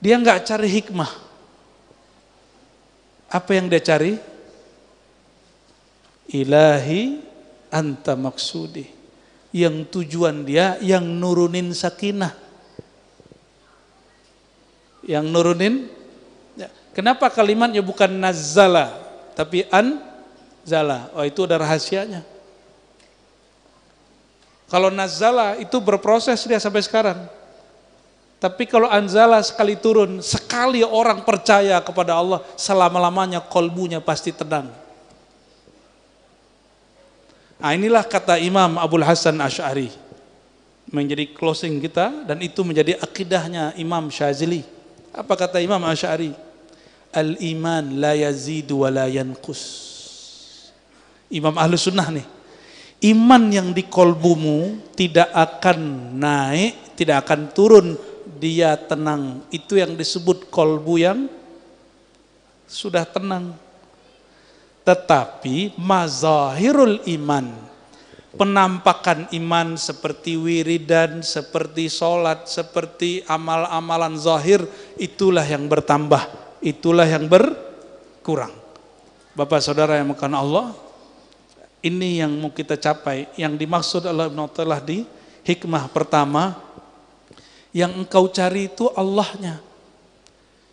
Dia nggak cari hikmah. Apa yang dia cari? Ilahi anta maksudi. Yang tujuan dia yang nurunin sakinah. Yang nurunin. Kenapa kalimatnya bukan nazzala tapi anzala? Oh, itu ada rahasianya. Kalau nazzala itu berproses dia sampai sekarang. Tapi kalau anzala sekali turun, sekali orang percaya kepada Allah, selama-lamanya kolbunya pasti tenang. Nah, inilah kata Imam Abul Hasan Asy'ari. Menjadi closing kita, dan itu menjadi akidahnya Imam Syazili. Apa kata Imam Asy'ari? Al-iman la yazidu wa la yanqus. Imam Ahlus Sunnah nih. Iman yang di kolbumu tidak akan naik, tidak akan turun, dia tenang. Itu yang disebut kolbu yang sudah tenang. Tetapi mazahirul iman, penampakan iman seperti wiridan, seperti sholat, seperti amal-amalan zahir, itulah yang bertambah, itulah yang berkurang. Bapak saudara yang makan Allah, ini yang mau kita capai. Yang dimaksud Allah telah di hikmah pertama, yang engkau cari itu Allahnya.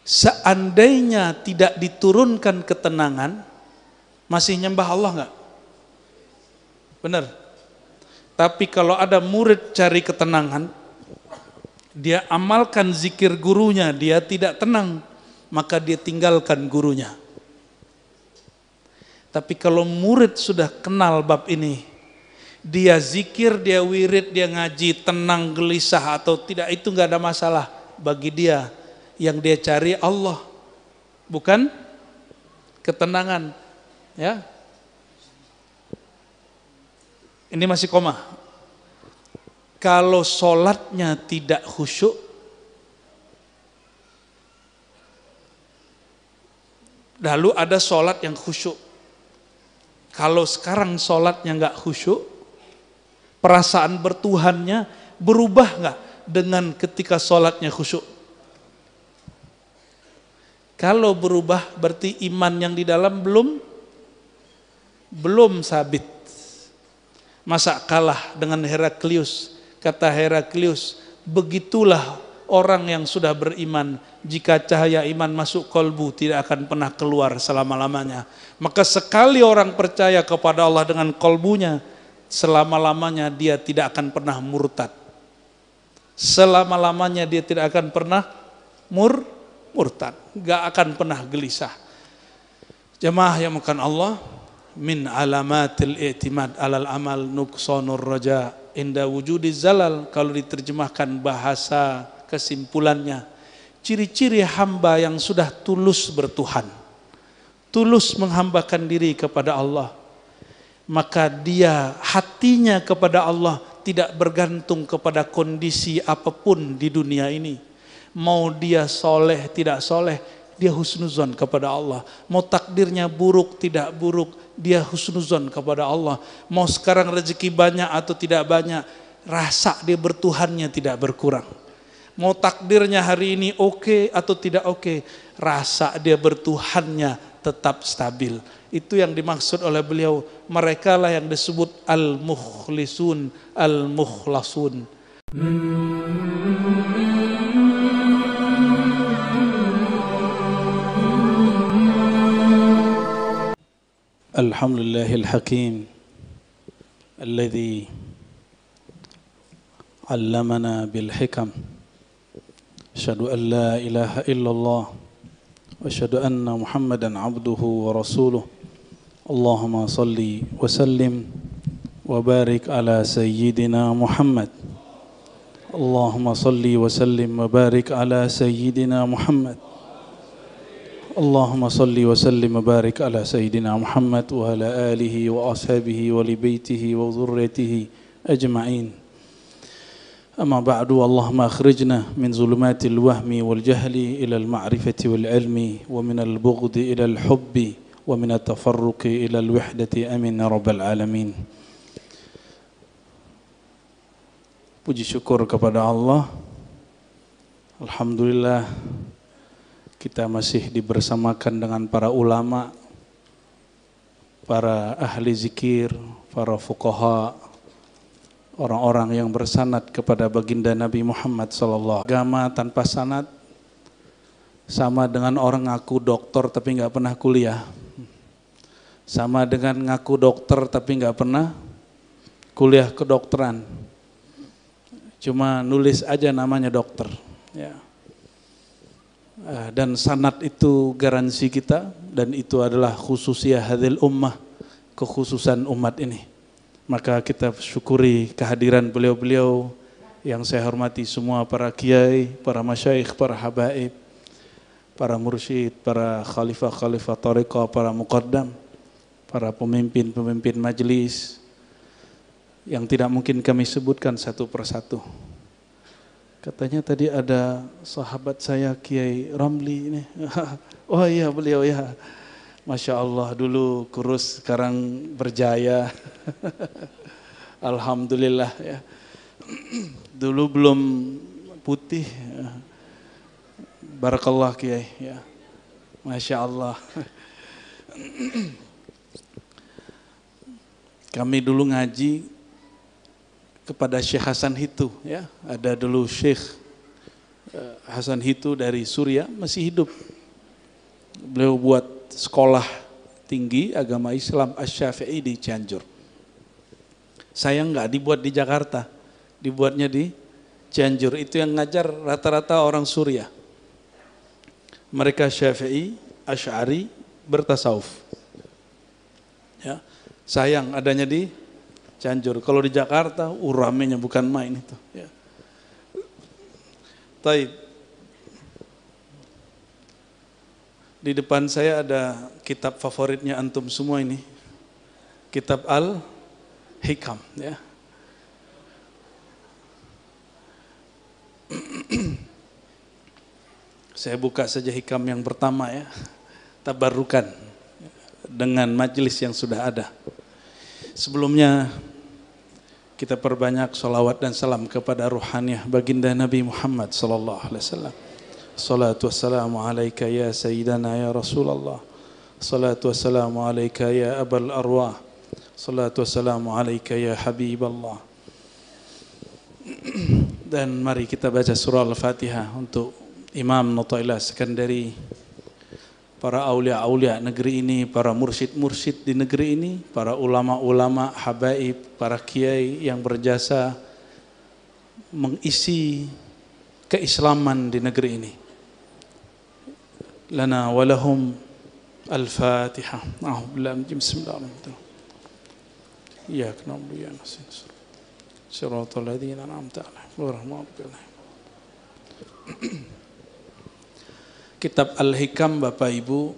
Seandainya tidak diturunkan ketenangan, masih nyembah Allah enggak? Benar. Tapi kalau ada murid cari ketenangan, dia amalkan zikir gurunya, dia tidak tenang, maka dia tinggalkan gurunya. Tapi kalau murid sudah kenal bab ini, dia zikir, dia wirid, dia ngaji, tenang, gelisah atau tidak, itu enggak ada masalah bagi dia. Yang dia cari Allah, bukan ketenangan. Ya, ini masih koma. Kalau sholatnya tidak khusyuk, lalu ada sholat yang khusyuk. Kalau sekarang sholatnya nggak khusyuk, perasaan bertuhannya berubah nggak dengan ketika sholatnya khusyuk? Kalau berubah berarti iman yang di dalam belum sabit. Masa kalah dengan Heraklius? Kata Heraklius, begitulah orang yang sudah beriman, jika cahaya iman masuk kolbu tidak akan pernah keluar selama-lamanya. Maka sekali orang percaya kepada Allah dengan kolbunya, selama-lamanya dia tidak akan pernah murtad. Selama-lamanya dia tidak akan pernah murtad, gak akan pernah gelisah. Jemaah yang makan Allah, min alamatil i'timad alal amal nuqsanur raja inda wujudi zalal. Kalau diterjemahkan bahasa kesimpulannya, ciri-ciri hamba yang sudah tulus bertuhan, tulus menghambakan diri kepada Allah, maka dia hatinya kepada Allah tidak bergantung kepada kondisi apapun di dunia ini. Mau dia soleh tidak soleh, dia husnuzon kepada Allah. Mau takdirnya buruk tidak buruk, dia husnuzon kepada Allah. Mau sekarang rezeki banyak atau tidak banyak, rasa dia bertuhannya tidak berkurang. Mau takdirnya hari ini oke atau tidak oke, rasa dia bertuhannya tetap stabil. Itu yang dimaksud oleh beliau. Mereka lah yang disebut al-mukhlisun, al-mukhlasun. Alhamdulillahil hakim alladhi 'allamana bil hikam. Asyhadu an la ilaha illallah wa asyhadu anna Muhammadan 'abduhu wa rasuluh. Allahumma salli wa sallim wa barik ala sayyidina Muhammad. Allahumma salli wa sallim wa barik ala sayyidina Muhammad. Allahumma salli wa sallim wa barik ala sayyidina Muhammad wa ala alihi wa ashabihi wa li baitihi wa dhurriyyatihi ajma'in. Amma ba'du, Allahumma akhrijna min zulumatil wahmi wal jahli ila al ma'rifati wal ilmi wa min al bughdi ila al hubbi wa min at tafarruqi ila al wahdati, amin ya rabbal alamin. Puji syukur kepada Allah. Alhamdulillah, kita masih dibersamakan dengan para ulama, para ahli zikir, para fuqaha, orang-orang yang bersanad kepada baginda Nabi Muhammad sallallahu alaihi wasallam. Agama tanpa sanad sama dengan orang ngaku dokter tapi nggak pernah kuliah. Sama dengan ngaku dokter tapi nggak pernah kuliah kedokteran. Cuma nulis aja namanya dokter. Ya. Dan sanad itu garansi kita, dan itu adalah khususiyah hadil ummah, kekhususan umat ini. Maka kita syukuri kehadiran beliau-beliau yang saya hormati semua, para kiai, para masyayikh, para habaib, para mursyid, para khalifah-khalifah thariqah, para muqaddam, para pemimpin-pemimpin majelis yang tidak mungkin kami sebutkan satu persatu. Katanya tadi ada sahabat saya Kiai Ramli ini. Oh iya, beliau ya. Masya Allah, dulu kurus, sekarang berjaya. Alhamdulillah ya. Dulu belum putih. Barakallah Kiai ya. Masya Allah. Kami dulu ngaji kepada Syekh Hasan Hitu ya. Ada dulu Syekh Hasan Hitu dari Suriah, masih hidup. Beliau buat sekolah tinggi agama Islam Asy-Syafi'i di Cianjur. Sayang nggak dibuat di Jakarta, dibuatnya di Cianjur. Itu yang ngajar rata-rata orang Suriah. Mereka Syafi'i, Asy'ari, bertasawuf. Ya. Sayang adanya di Cianjur. Kalau di Jakarta, ramenya bukan main itu. Ya. Taib. Di depan saya ada kitab favoritnya antum semua ini. Kitab Al-Hikam. Ya. Saya buka saja hikam yang pertama ya. Tabarrukan dengan majelis yang sudah ada. Sebelumnya kita perbanyak salawat dan salam kepada ruhaniyah baginda Nabi Muhammad sallallahu alaihi wasallam. Salatu wassalamu alaika ya sayyidana ya Rasulullah. Salatu wassalamu alaika ya abal arwah. Salatu wassalamu alaika ya habiballah. Dan mari kita baca surah Al-Fatihah untuk Imam Nutailah Sekandari, para aulia-aulia negeri ini, para mursyid-mursyid di negeri ini, para ulama-ulama, habaib, para kiai yang berjasa mengisi keislaman di negeri ini. Lana walahum al-Fatihah. Bismillahirrahmanirrahim. Iyyak na'budu wa iyyak nasta'in. Shiratal ladzina an'amta 'alaihim ghairil maghdubi 'alaihim. Kitab Al-Hikam Bapak Ibu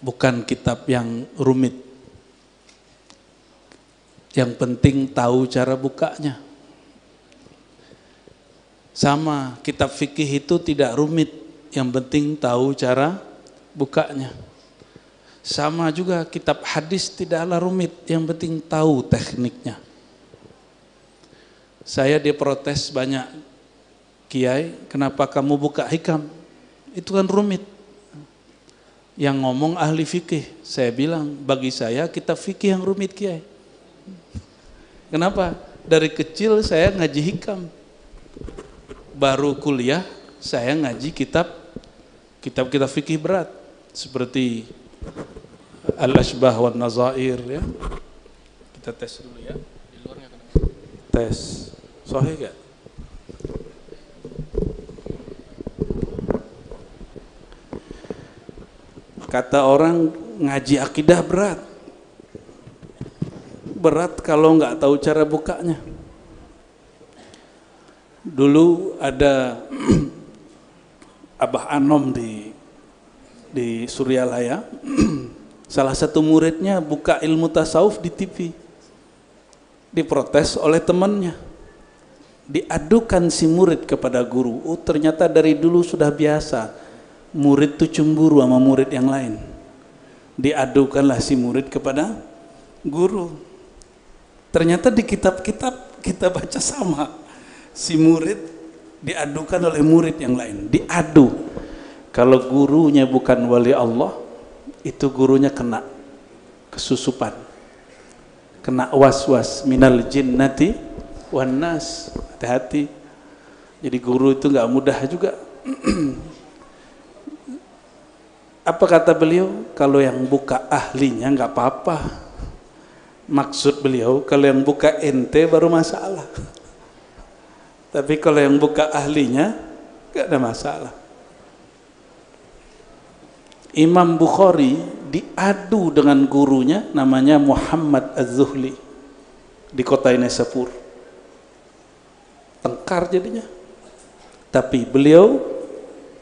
bukan kitab yang rumit. Yang penting tahu cara bukanya. Sama kitab fikih itu tidak rumit, yang penting tahu cara bukanya. Sama juga kitab hadis tidaklah rumit, yang penting tahu tekniknya. Saya diprotes banyak, Kiai, kenapa kamu buka hikam? Itu kan rumit. Yang ngomong ahli fikih. Saya bilang, bagi saya kitab fikih yang rumit, Kiai. Kenapa? Dari kecil saya ngaji hikam. Baru kuliah saya ngaji kitab-kitab fikih berat. Seperti Al-Ashbah wa Nazair ya. Kita tes dulu ya. Di luarnya tes. Sahih gak? Kata orang ngaji akidah berat. Berat kalau nggak tahu cara bukanya. Dulu ada Abah Anom di Suryalaya. Salah satu muridnya buka ilmu tasawuf di TV. Diprotes oleh temannya. Diadukan si murid kepada guru. Oh, ternyata dari dulu sudah biasa. Murid itu cemburu sama murid yang lain. Diadukanlah si murid kepada guru. Ternyata di kitab-kitab kita baca sama. Si murid diadukan oleh murid yang lain. Diadu. Kalau gurunya bukan wali Allah, itu gurunya kena kesusupan, kena was-was minal jinnati wan nas. Hati-hati. Jadi guru itu nggak mudah juga. Apa kata beliau? Kalau yang buka ahlinya nggak apa-apa. Maksud beliau, kalau yang buka ente baru masalah. Tapi kalau yang buka ahlinya nggak ada masalah. Imam Bukhari diadu dengan gurunya namanya Muhammad Az-Zuhli di kota Nisapur. Tengkar jadinya. Tapi beliau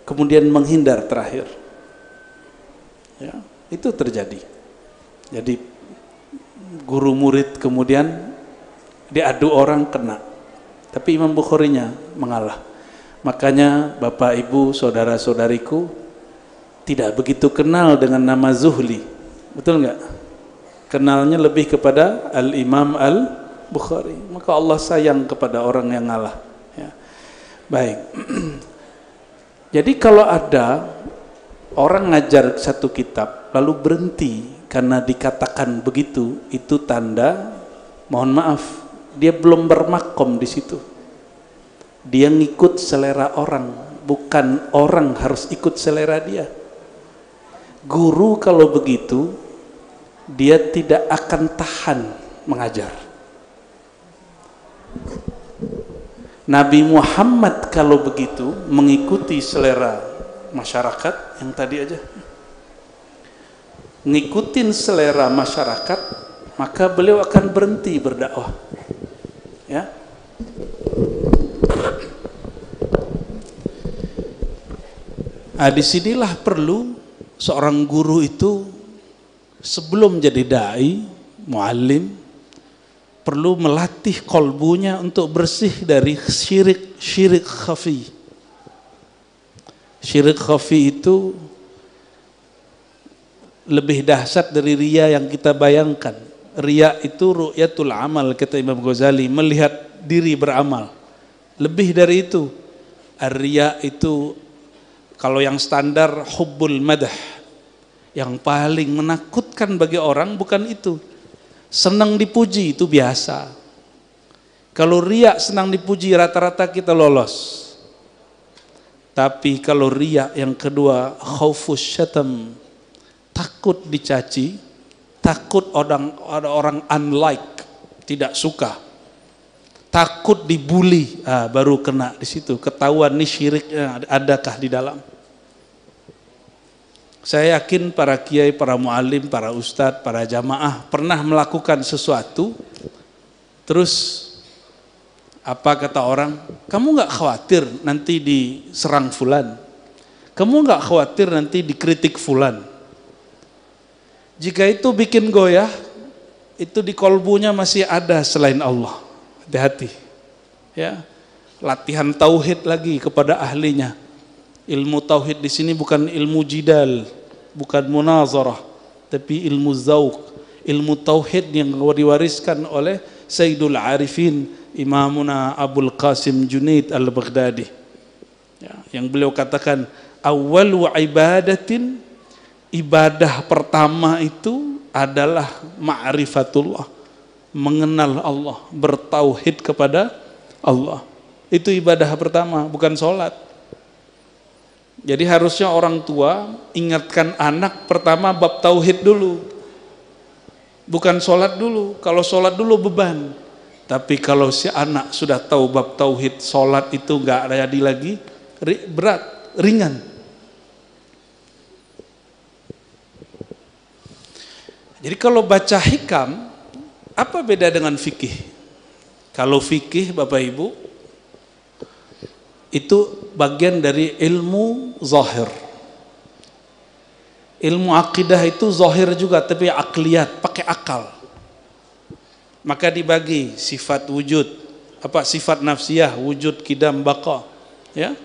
kemudian menghindar terakhir. Ya, itu terjadi. Jadi guru murid kemudian diadu orang kena. Tapi Imam Bukharinya mengalah. Makanya Bapak Ibu saudara-saudariku tidak begitu kenal dengan nama Zuhli, betul nggak? Kenalnya lebih kepada Al-Imam Al-Bukhari. Maka Allah sayang kepada orang yang ngalah. Ya. Baik. Jadi kalau ada orang ngajar satu kitab lalu berhenti karena dikatakan begitu, itu tanda, mohon maaf, dia belum bermakom di situ. Dia ngikut selera orang, bukan orang harus ikut selera dia. Guru kalau begitu, dia tidak akan tahan mengajar. Nabi Muhammad kalau begitu mengikuti selera masyarakat yang tadi aja, ngikutin selera masyarakat, maka beliau akan berhenti berdakwah. Ya. Nah, disinilah perlu seorang guru itu sebelum jadi dai, muallim, perlu melatih kolbunya untuk bersih dari syirik khafi. Syirik khafi itu lebih dahsyat dari riya yang kita bayangkan. Riya itu ru'yatul amal, kata Imam Ghazali, melihat diri beramal. Lebih dari itu. Riya itu kalau yang standar hubbul madah, yang paling menakutkan bagi orang bukan itu. Senang dipuji itu biasa. Kalau riya senang dipuji rata-rata kita lolos. Tapi kalau riya yang kedua, khaufus syatam, takut dicaci, takut ada orang unlike, tidak suka, takut dibully, baru kena di situ. Ketahuan nih syiriknya adakah di dalam. Saya yakin para kiai, para muallim, para ustadz, para jamaah pernah melakukan sesuatu, terus apa kata orang? Kamu nggak khawatir nanti diserang fulan? Kamu nggak khawatir nanti dikritik fulan? Jika itu bikin goyah, itu di kolbunya masih ada selain Allah. Hati-hati. Ya, latihan tauhid lagi kepada ahlinya. Ilmu tauhid di sini bukan ilmu jidal, bukan munazarah, tapi ilmu zauq, ilmu tauhid yang diwariskan oleh Sayyidul Arifin, Imamuna Abul Qasim Junaid Al-Baghdadi. Ya, yang beliau katakan, awwalu ibadatin, ibadah pertama itu adalah ma'rifatullah, mengenal Allah, bertauhid kepada Allah. Itu ibadah pertama, bukan sholat. Jadi harusnya orang tua ingatkan anak pertama bab tauhid dulu, bukan sholat dulu. Kalau sholat dulu beban, tapi kalau si anak sudah tahu bab tauhid, sholat itu nggak jadi lagi berat, ringan. Jadi kalau baca hikam, apa beda dengan fikih? Kalau fikih Bapak Ibu, itu bagian dari ilmu zahir. Ilmu akidah itu zahir juga, tapi akliyat, pakai akal. Maka dibagi sifat wujud, sifat nafsiyah, wujud, kidam, baqa. Ya,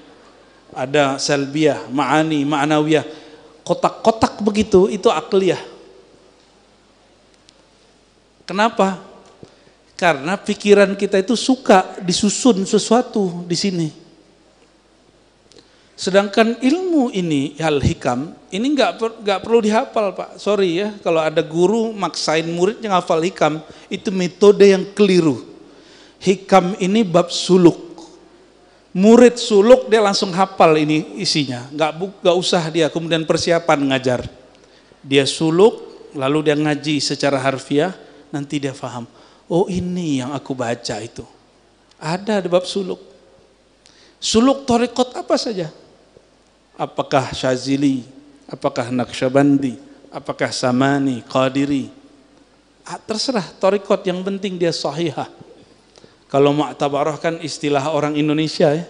ada salbiyah, ma'ani, ma'nawiyah. Kotak-kotak begitu, itu akliyah. Kenapa? Karena pikiran kita itu suka disusun sesuatu di sini. Sedangkan ilmu ini, al-hikam, ini nggak perlu dihafal, Pak. Sorry ya, kalau ada guru maksain muridnya ngafal hikam, itu metode yang keliru. Hikam ini bab suluk. Murid suluk dia langsung hafal ini isinya, nggak usah dia kemudian persiapan ngajar. Dia suluk, lalu dia ngaji secara harfiah, nanti dia paham. Oh ini yang aku baca itu. Ada di bab suluk. Suluk thariqat apa saja? Apakah Syazili, apakah Naqsyabandi, apakah Samani, Qadiri. Terserah thariqat, yang penting dia sahihah. Kalau mu'tabarah kan istilah orang Indonesia ya.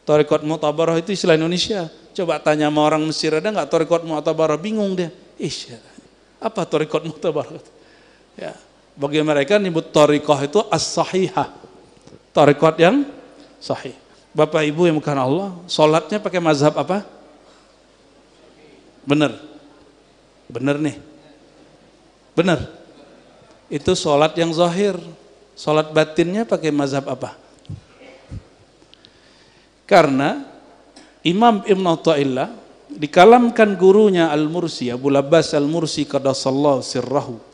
Thariqat mu'tabarah itu istilah Indonesia. Coba tanya sama orang Mesir, ada nggak thariqat mu'tabarah? Bingung dia. Apa thariqat mu'tabarah? Ya, bagi mereka nyebut thariqah itu as-sahihah. Thariqat yang sahih. Bapak Ibu yang bukan Allah, sholatnya pakai mazhab apa? Benar. Benar nih. Benar. Itu sholat yang zahir. Sholat batinnya pakai mazhab apa? Karena Imam Ibn Atha'illah dikalamkan gurunya Al-Mursi, Abu Abbas Al-Mursi qaddasallahu sirrahu.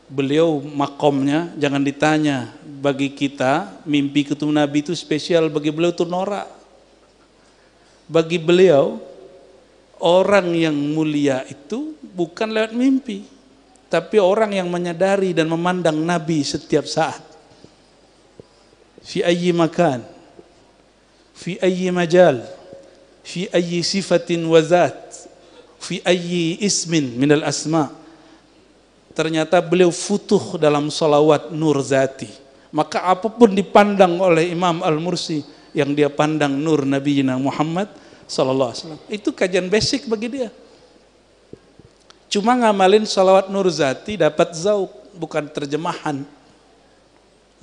Beliau makomnya jangan ditanya, bagi kita mimpi ketemu Nabi itu spesial, bagi beliau itu norak. Bagi beliau orang yang mulia itu bukan lewat mimpi, tapi orang yang menyadari dan memandang Nabi setiap saat. Fi ayyi makan, fi ayyi majal, fi ayyi sifatin wa zat, fi ayyi ismin minal asma'. Ternyata beliau futuh dalam salawat nur zati. Maka apapun dipandang oleh Imam Al-Mursi, yang dia pandang nur Nabi Muhammad sallallahu alaihi wasallam. Itu kajian basic bagi dia. Cuma ngamalin salawat nur zati dapat zauq, bukan terjemahan.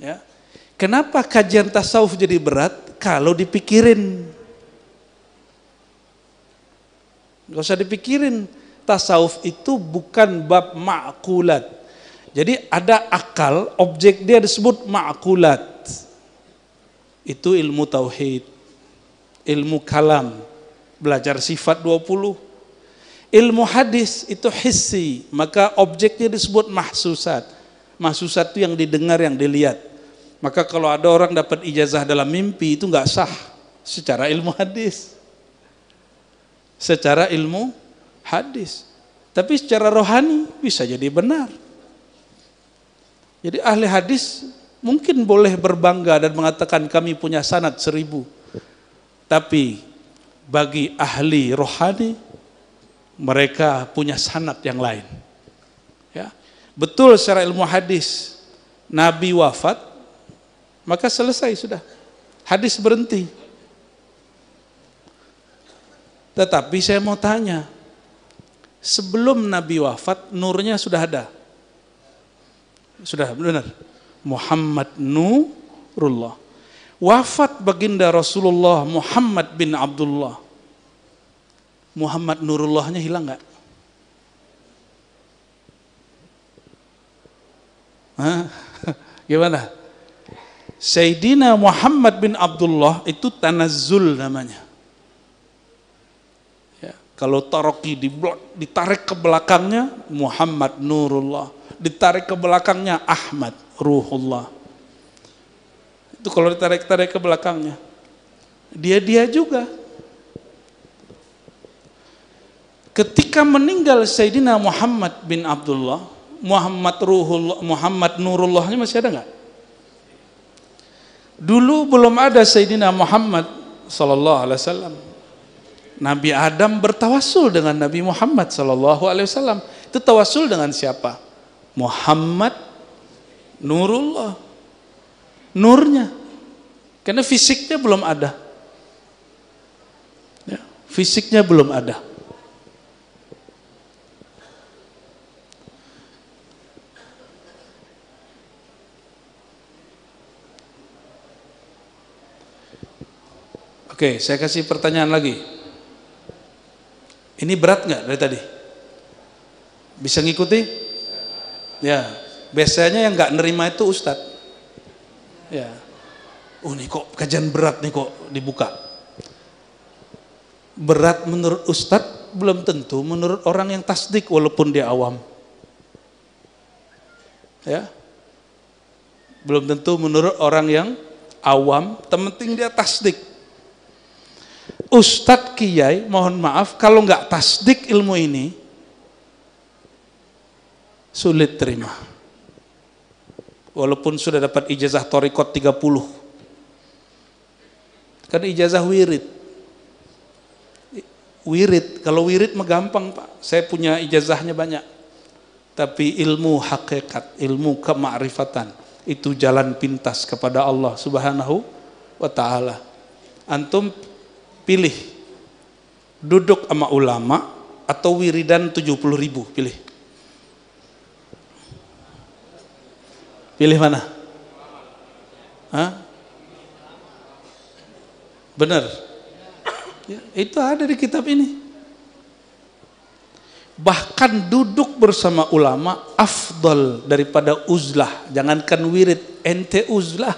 Ya. Kenapa kajian tasawuf jadi berat? Kalau dipikirin. Gak usah dipikirin. Tasawuf itu bukan bab ma'kulat. Jadi ada akal, objek dia disebut ma'kulat. Itu ilmu tauhid, ilmu kalam, belajar sifat 20. Ilmu hadis itu hissi, maka objeknya disebut mahsusat. Mahsusat itu yang didengar, yang dilihat. Maka kalau ada orang dapat ijazah dalam mimpi, itu nggak sah secara ilmu hadis. Secara ilmu hadis, tapi secara rohani bisa jadi benar. Jadi ahli hadis mungkin boleh berbangga dan mengatakan kami punya sanad 1000, tapi bagi ahli rohani mereka punya sanad yang lain. Ya, betul secara ilmu hadis Nabi wafat, maka selesai sudah, hadis berhenti. Tetapi saya mau tanya, sebelum Nabi wafat, nurnya sudah ada. Sudah benar. Muhammad Nurullah. Wafat baginda Rasulullah Muhammad bin Abdullah. Muhammad Nurullahnya hilang nggak? Gimana? Sayyidina Muhammad bin Abdullah itu tanazzul namanya. Kalau taroki ditarik ke belakangnya Muhammad Nurullah, ditarik ke belakangnya Ahmad Ruhullah. Itu kalau ditarik-tarik ke belakangnya. Dia juga. Ketika meninggal Sayyidina Muhammad bin Abdullah, Muhammad Ruhullah, Muhammad Nurullahnya masih ada nggak? Dulu belum ada Sayyidina Muhammad sallallahu alaihi wasallam. Nabi Adam bertawassul dengan Nabi Muhammad sallallahu alaihi wasallam. Itu tawassul dengan siapa? Muhammad Nurullah. Nurnya. Karena fisiknya belum ada. Ya, fisiknya belum ada. Oke, saya kasih pertanyaan lagi. Ini berat nggak dari tadi? Bisa ngikuti? Ya, biasanya yang nggak nerima itu Ustadz. Ya, oh nih kok kajian berat nih kok dibuka. Berat menurut ustadz, belum tentu menurut orang yang tasdik walaupun dia awam. Ya. Belum tentu menurut orang yang awam, penting dia tasdik. Ustadz kiai, mohon maaf, kalau nggak tasdik ilmu ini, sulit terima. Walaupun sudah dapat ijazah thariqat 30. Kan ijazah wirid. Kalau wirid mah gampang Pak. Saya punya ijazahnya banyak. Tapi ilmu hakikat, ilmu kemakrifatan, itu jalan pintas kepada Allah Subhanahu wa taala. Antum pilih duduk sama ulama atau wiridan 70.000, pilih. Pilih mana? Hah? Benar. Ya, itu ada di kitab ini. Bahkan duduk bersama ulama afdal daripada uzlah. Jangankan wirid, ente uzlah,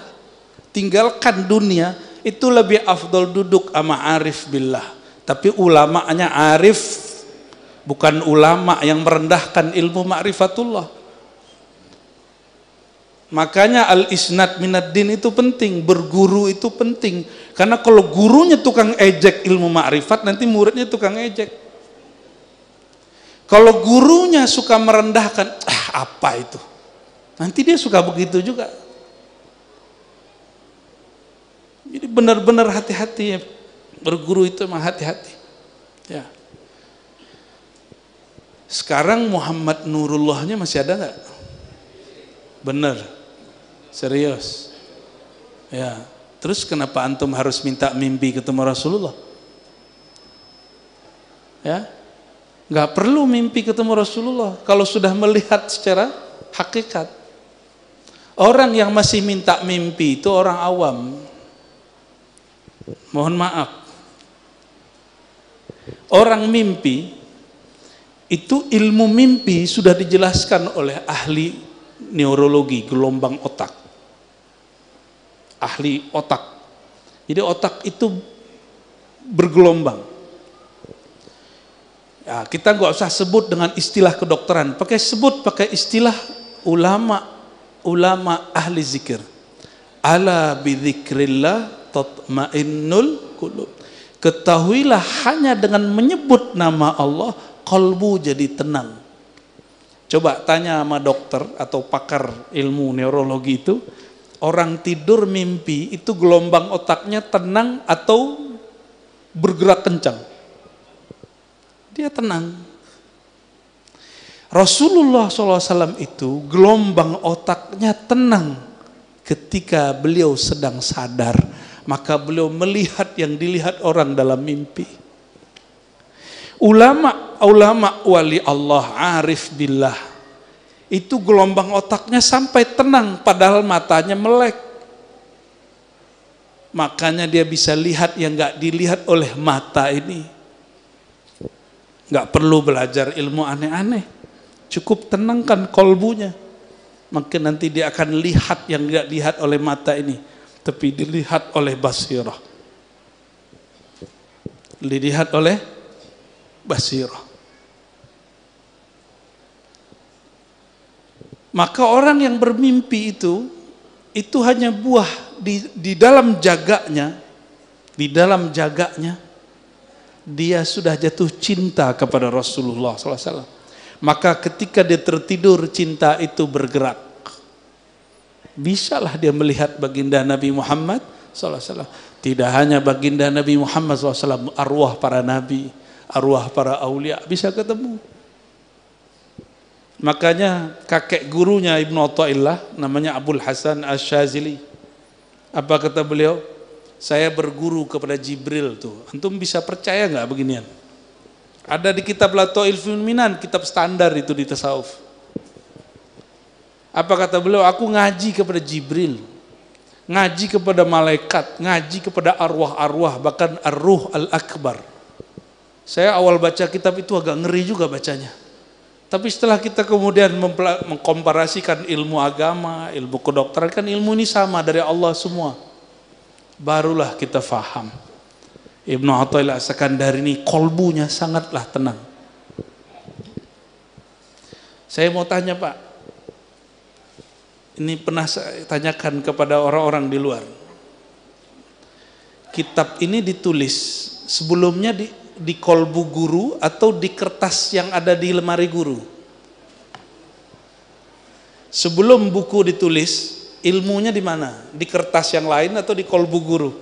tinggalkan dunia, itu lebih afdal duduk sama arif billah. Tapi ulamanya arif, bukan ulama yang merendahkan ilmu ma'rifatullah. Makanya al-isnad minad din itu penting, berguru itu penting. Karena kalau gurunya tukang ejek ilmu ma'rifat, nanti muridnya tukang ejek. Kalau gurunya suka merendahkan, apa itu? Nanti dia suka begitu juga. Jadi benar-benar hati-hati ya. Berguru itu memang hati-hati. Ya. Sekarang Muhammad Nurullahnya masih ada nggak? Benar. Serius. Ya. Terus kenapa antum harus minta mimpi ketemu Rasulullah? Ya. Nggak perlu mimpi ketemu Rasulullah kalau sudah melihat secara hakikat. Orang yang masih minta mimpi itu orang awam. Mohon maaf. Orang mimpi itu, ilmu mimpi sudah dijelaskan oleh ahli neurologi, gelombang otak. Ahli otak. Jadi otak itu bergelombang. Ya, kita nggak usah sebut dengan istilah kedokteran, pakai istilah ulama ahli zikir. Ala bidzikrillah tatmainnul qulub. Ketahuilah hanya dengan menyebut nama Allah kalbu jadi tenang. Coba tanya sama dokter atau pakar ilmu neurologi itu, orang tidur mimpi itu gelombang otaknya tenang atau bergerak kencang? Dia tenang. Rasulullah SAW itu gelombang otaknya tenang ketika beliau sedang sadar, maka beliau melihat yang dilihat orang dalam mimpi. Ulama wali Allah, arif billah, itu gelombang otaknya sampai tenang padahal matanya melek. Makanya dia bisa lihat yang gak dilihat oleh mata ini. Nggak perlu belajar ilmu aneh-aneh, cukup tenangkan kolbunya, maka nanti dia akan lihat yang tidak dilihat oleh mata ini, tapi dilihat oleh basirah, dilihat oleh basirah. Maka orang yang bermimpi itu hanya buah di dalam jaganya, dia sudah jatuh cinta kepada Rasulullah SAW. Maka ketika dia tertidur, cinta itu bergerak. Bisalah dia melihat baginda Nabi Muhammad SAW. Tidak hanya baginda Nabi Muhammad SAW, arwah para nabi, arwah para aulia bisa ketemu. Makanya kakek gurunya Ibnu Athaillah namanya Abul Hasan Asy-Syadzili. Apa kata beliau? Saya berguru kepada Jibril tuh. Antum bisa percaya nggak beginian? Ada di kitab Lataiful Minan, kitab standar itu di tasawuf. Apa kata beliau? Aku ngaji kepada Jibril, ngaji kepada malaikat, ngaji kepada arwah-arwah, bahkan ar-ruh al-akbar. Saya awal baca kitab itu agak ngeri juga bacanya. Tapi setelah kita kemudian mengkomparasikan ilmu agama, ilmu kedokteran, kan ilmu ini sama dari Allah semua. Barulah kita faham. Ibnu Athaillah As-Sakandari ini kolbunya sangatlah tenang. Saya mau tanya Pak, ini pernah saya tanyakan kepada orang-orang di luar. Kitab ini ditulis sebelumnya di kolbu guru atau di kertas yang ada di lemari guru? Sebelum buku ditulis, ilmunya di mana? Di kertas yang lain atau di kolbu guru?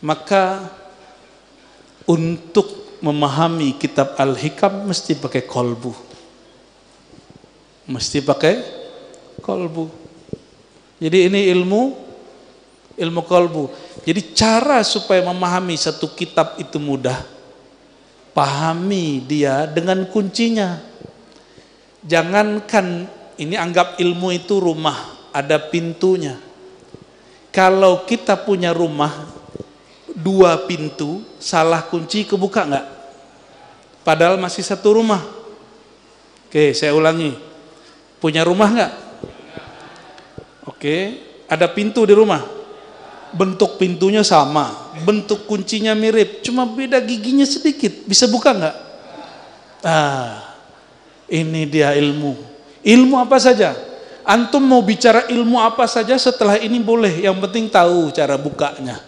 Maka untuk memahami kitab Al-Hikam mesti pakai kolbu. Mesti pakai kolbu. Jadi ini ilmu kolbu. Jadi cara supaya memahami satu kitab itu mudah, pahami dia dengan kuncinya. Jangankan ini, anggap ilmu itu rumah, ada pintunya. Kalau kita punya rumah 2 pintu, salah kunci kebuka nggak? Padahal masih satu rumah. Oke, saya ulangi. Punya rumah nggak? Oke, ada pintu di rumah. Bentuk pintunya sama, bentuk kuncinya mirip, cuma beda giginya sedikit. Bisa buka nggak? Ini dia ilmu. Ilmu apa saja. Antum mau bicara ilmu apa saja setelah ini boleh. Yang penting tahu cara bukanya.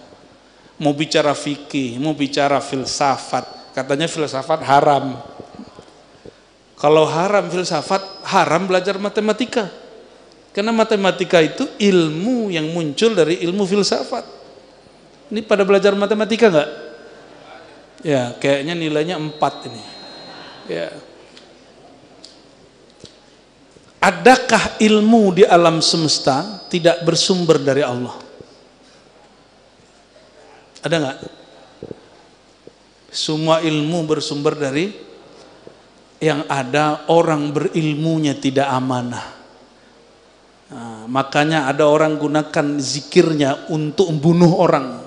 Mau bicara fikih, mau bicara filsafat. Katanya filsafat haram. Kalau haram filsafat, haram belajar matematika. Karena matematika itu ilmu yang muncul dari ilmu filsafat. Ini pada belajar matematika nggak? Ya, kayaknya nilainya 4 ini. Ya. Adakah ilmu di alam semesta tidak bersumber dari Allah? Ada nggak? Semua ilmu bersumber dari yang ada. Orang berilmunya tidak amanah. Nah, makanya ada orang gunakan zikirnya untuk membunuh orang.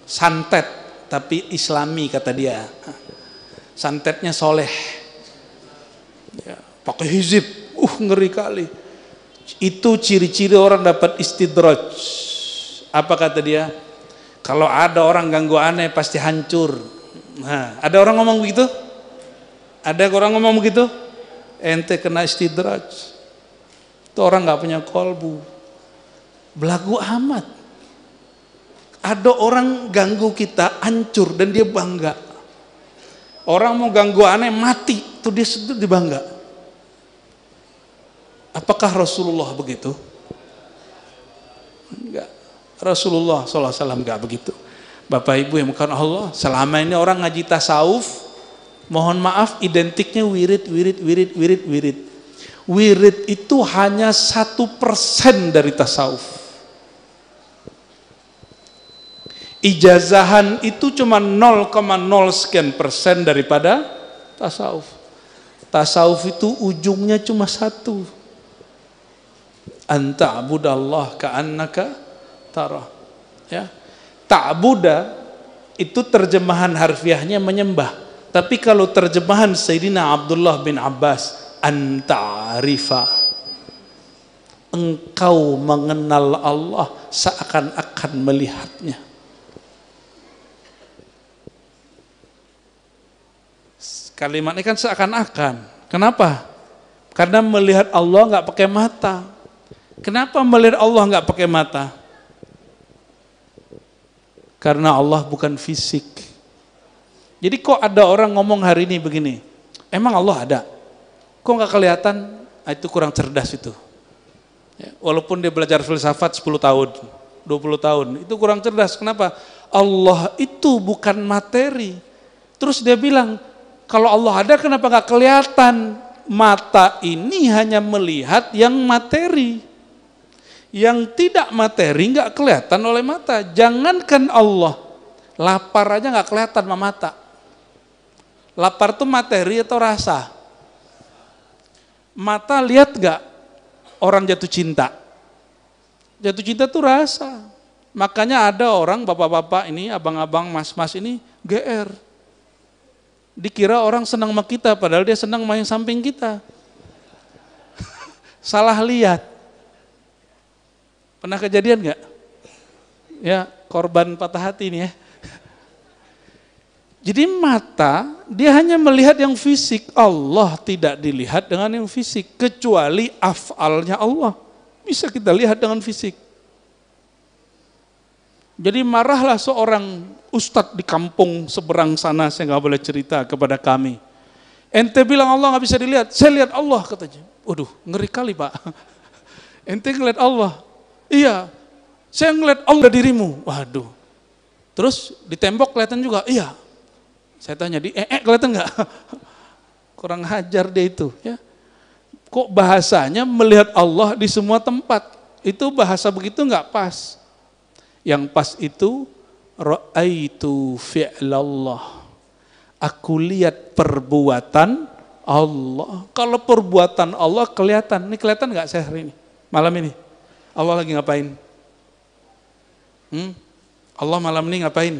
Santet, tapi islami kata dia. Santetnya soleh. Ya, pakai hizib. Ngeri kali. Itu ciri-ciri orang dapat istidraj. Apa kata dia? Kalau ada orang ganggu aneh pasti hancur. Nah, ada orang ngomong begitu? Ada orang ngomong begitu? Ente kena istidraj. Itu orang nggak punya kolbu. Belagu amat. Ada orang ganggu kita hancur dan dia bangga. Orang mau ganggu aneh mati, tuh dia sedih bangga. Apakah Rasulullah begitu? Enggak. Rasulullah SAW enggak begitu. Bapak Ibu yang bukan Allah, selama ini orang ngaji tasawuf, mohon maaf identiknya wirid. Wirid itu hanya 1% dari tasawuf. Ijazahan itu cuma 0,0 sekian persen daripada tasawuf. Tasawuf itu ujungnya cuma 1. Anta'budallah ka'annaka tarah. Ya. Ta'buda itu terjemahan harfiahnya menyembah. Tapi kalau terjemahan Sayyidina Abdullah bin Abbas, anta'rifa, engkau mengenal Allah seakan-akan melihatnya. Kalimat ini kan seakan-akan. Kenapa? Karena melihat Allah nggak pakai mata. Kenapa melihat Allah nggak pakai mata? Karena Allah bukan fisik. Jadi kok ada orang ngomong hari ini begini, emang Allah ada? Kok nggak kelihatan? Nah, itu kurang cerdas itu. Ya, walaupun dia belajar filsafat 10 tahun, 20 tahun, itu kurang cerdas. Kenapa? Allah itu bukan materi. Terus dia bilang, kalau Allah ada kenapa nggak kelihatan? Mata ini hanya melihat yang materi. Yang tidak materi nggak kelihatan oleh mata. Jangankan Allah, lapar aja nggak kelihatan sama mata. Lapar tuh materi atau rasa? Mata lihat nggak orang jatuh cinta? Jatuh cinta tuh rasa. Makanya ada orang bapak-bapak ini, abang-abang, mas-mas ini GR. Dikira orang senang sama kita, padahal dia senang main samping kita. Salah lihat. Pernah kejadian nggak? Ya, korban patah hati ini ya. Jadi mata dia hanya melihat yang fisik. Allah tidak dilihat dengan yang fisik kecuali af'alnya Allah. Bisa kita lihat dengan fisik. Jadi marahlah seorang ustadz di kampung seberang sana, saya nggak boleh cerita kepada kami. Ente bilang Allah nggak bisa dilihat, saya lihat Allah katanya. Waduh, ngeri kali Pak. Ente ngeliat Allah. Iya, saya ngeliat Allah dirimu. Waduh. Terus di tembok kelihatan juga. Iya. Saya tanya di kelihatan nggak? Kurang hajar dia itu. Ya. Kok bahasanya melihat Allah di semua tempat? Itu bahasa begitu nggak pas. Yang pas itu ra'aitu fi'lallah. Aku lihat perbuatan Allah. Kalau perbuatan Allah kelihatan. Ini kelihatan nggak saya hari ini? Malam ini. Allah lagi ngapain? Allah malam ini ngapain?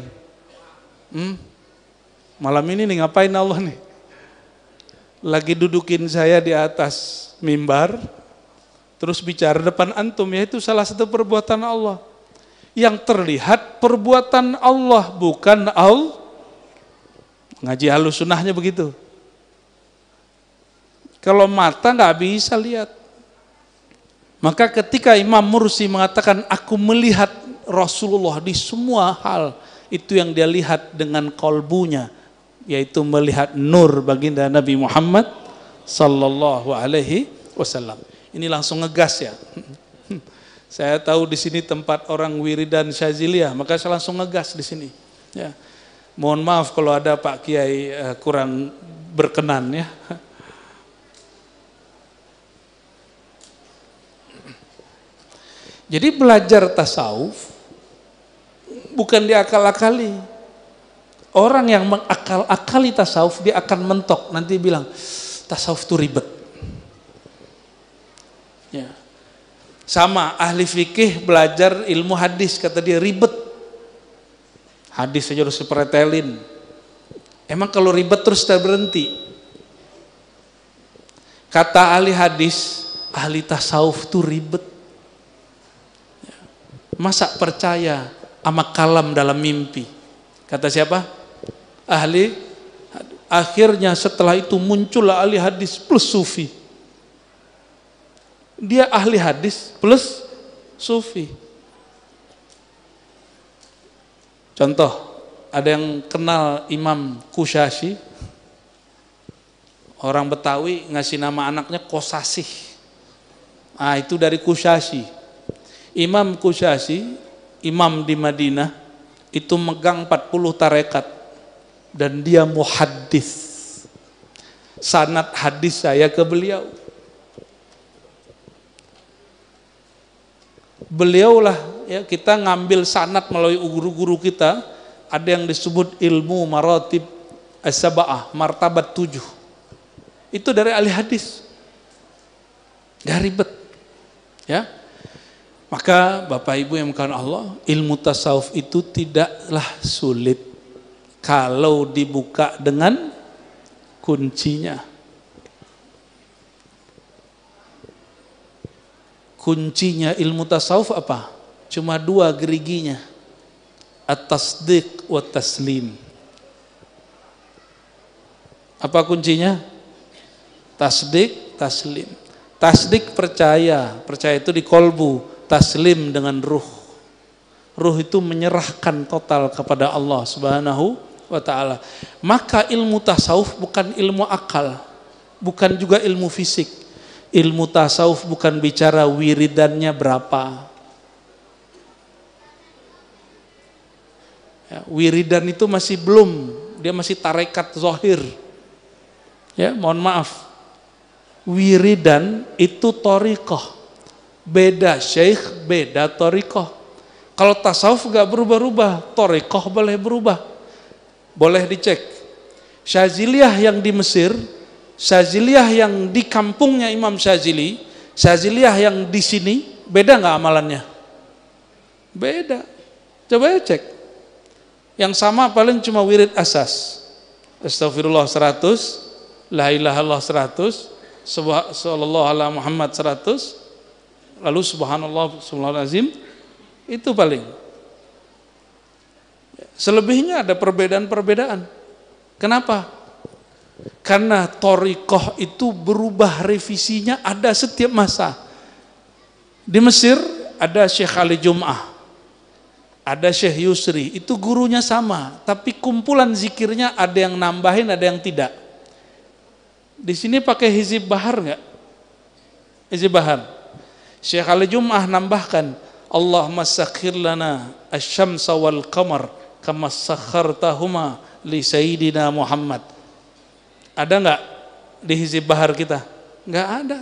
Malam ini nih ngapain Allah nih? Lagi dudukin saya di atas mimbar. Terus bicara depan antum. Ya itu salah satu perbuatan Allah. Yang terlihat perbuatan Allah, bukan Allah. Ngaji halus sunnahnya begitu. Kalau mata nggak bisa lihat. Maka ketika Imam Mursi mengatakan aku melihat Rasulullah di semua hal, itu yang dia lihat dengan kolbunya, yaitu melihat nur baginda Nabi Muhammad sallallahu alaihi wasallam. Ini langsung ngegas ya. Saya tahu di sini tempat orang wiridan Syaziliyah, maka saya langsung ngegas di sini. Ya. Mohon maaf kalau ada Pak Kiai kurang berkenan ya. Jadi belajar tasawuf bukan diakal-akali. Orang yang mengakal-akali tasawuf dia akan mentok, nanti bilang tasawuf itu ribet. Ya. Sama ahli fikih belajar ilmu hadis, kata dia ribet. Hadis saja harus dipretelin. Emang kalau ribet terus tak berhenti? Kata ahli hadis, ahli tasawuf itu ribet. Masa percaya sama kalam dalam mimpi? Kata siapa? Ahli. Akhirnya setelah itu muncullah ahli hadis plus sufi. Dia ahli hadis plus sufi. Contoh, ada yang kenal Imam Kusyasy? Orang Betawi ngasih nama anaknya Kosasih. Ah, itu dari Kusyasy. Imam Kusyasy, imam di Madinah, itu megang 40 tarekat dan dia muhaddis. Sanad hadis saya ke beliau. Beliaulah ya, kita ngambil sanad melalui guru-guru kita, ada yang disebut ilmu maratib as-sab'ah, martabat 7. Itu dari ahli hadis. Gak ribet. Ya. Maka Bapak Ibu yang dimuliakan Allah, ilmu tasawuf itu tidaklah sulit kalau dibuka dengan kuncinya. Kuncinya ilmu tasawuf apa? Cuma 2 geriginya. At-tasdiq wa taslim. Apa kuncinya? Tasdiq, taslim. Tasdiq percaya, percaya itu di kolbu, taslim dengan ruh. Ruh itu menyerahkan total kepada Allah Subhanahu wa ta'ala. Maka ilmu tasawuf bukan ilmu akal, bukan juga ilmu fisik. Ilmu tasawuf bukan bicara wiridannya berapa. Ya, wiridan itu masih belum, dia masih tarekat zahir. Ya, mohon maaf. Wiridan itu thariqah. Beda syekh, beda thariqah. Kalau tasawuf gak berubah-ubah, thariqah boleh berubah. Boleh dicek. Syaziliyah yang di Mesir, Syaziliyah yang di kampungnya Imam Syazili, Syaziliyah yang di sini, beda nggak amalannya? Beda. Coba ya cek. Yang sama paling cuma wirid asas. Astagfirullah 100, la ilaha illallah 100, sallallahu ala Muhammad 100, lalu subhanallah subhanallah azim, itu paling. Selebihnya ada perbedaan-perbedaan. Kenapa? Karena thariqah itu berubah, revisinya ada setiap masa. Di Mesir ada Syekh Ali Jum'ah, ada Syekh Yusri, itu gurunya sama, tapi kumpulan zikirnya ada yang nambahin, ada yang tidak. Di sini pakai hizib bahar enggak? Hizib bahar. Syekh Ali Jum'ah nambahkan, Allahumma sakhir lana asy-syamsa wal qamar kama sakhartahuma li sayyidina Muhammad. Ada enggak di hizib bahar kita? Enggak ada.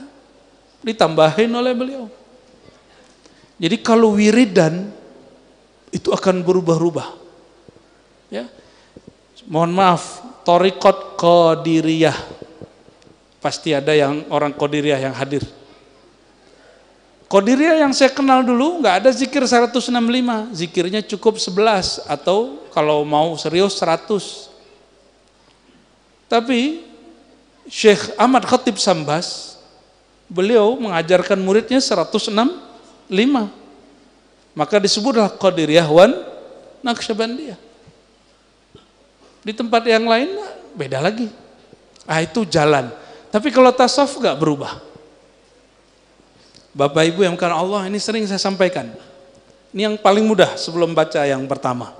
Ditambahin oleh beliau. Jadi kalau wiridan itu akan berubah-ubah. Ya. Mohon maaf, thariqat Qadiriyah. Pasti ada yang orang Qadiriyah yang hadir. Qadiriyah yang saya kenal dulu nggak ada zikir 165, zikirnya cukup 11 atau kalau mau serius 100. Tapi Syekh Ahmad Khatib Sambas, beliau mengajarkan muridnya 165. Maka disebutlah Qadiriyah wan Naqsyabandiyah. Di tempat yang lain beda lagi. Itu jalan. Tapi kalau tasawuf nggak berubah. Bapak Ibu yang karena Allah, ini sering saya sampaikan. Ini yang paling mudah sebelum baca yang pertama.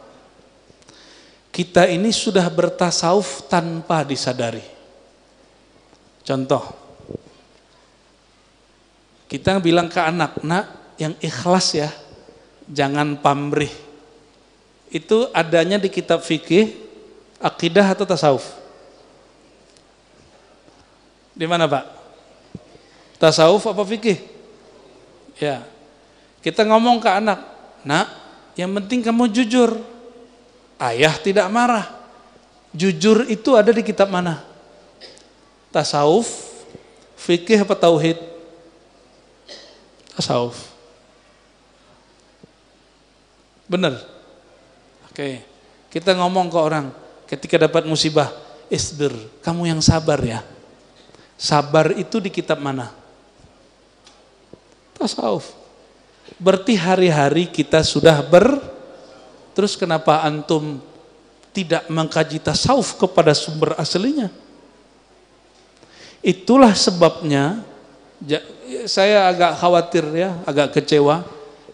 Kita ini sudah bertasawuf tanpa disadari. Contoh, kita bilang ke anak, nak yang ikhlas ya, jangan pamrih. Itu adanya di kitab fikih, akidah atau tasawuf? Di mana Pak? Tasawuf apa fikih? Ya, kita ngomong ke anak, nak, yang penting kamu jujur. Ayah tidak marah. Jujur itu ada di kitab mana? Tasawuf, fikih apa tauhid? Tasawuf. Benar? Oke. Kita ngomong ke orang ketika dapat musibah, isbir, kamu yang sabar ya. Sabar itu di kitab mana? Tasawuf. Berarti hari-hari kita sudah terus kenapa antum tidak mengkaji tasawuf kepada sumber aslinya? Itulah sebabnya saya agak khawatir ya, agak kecewa.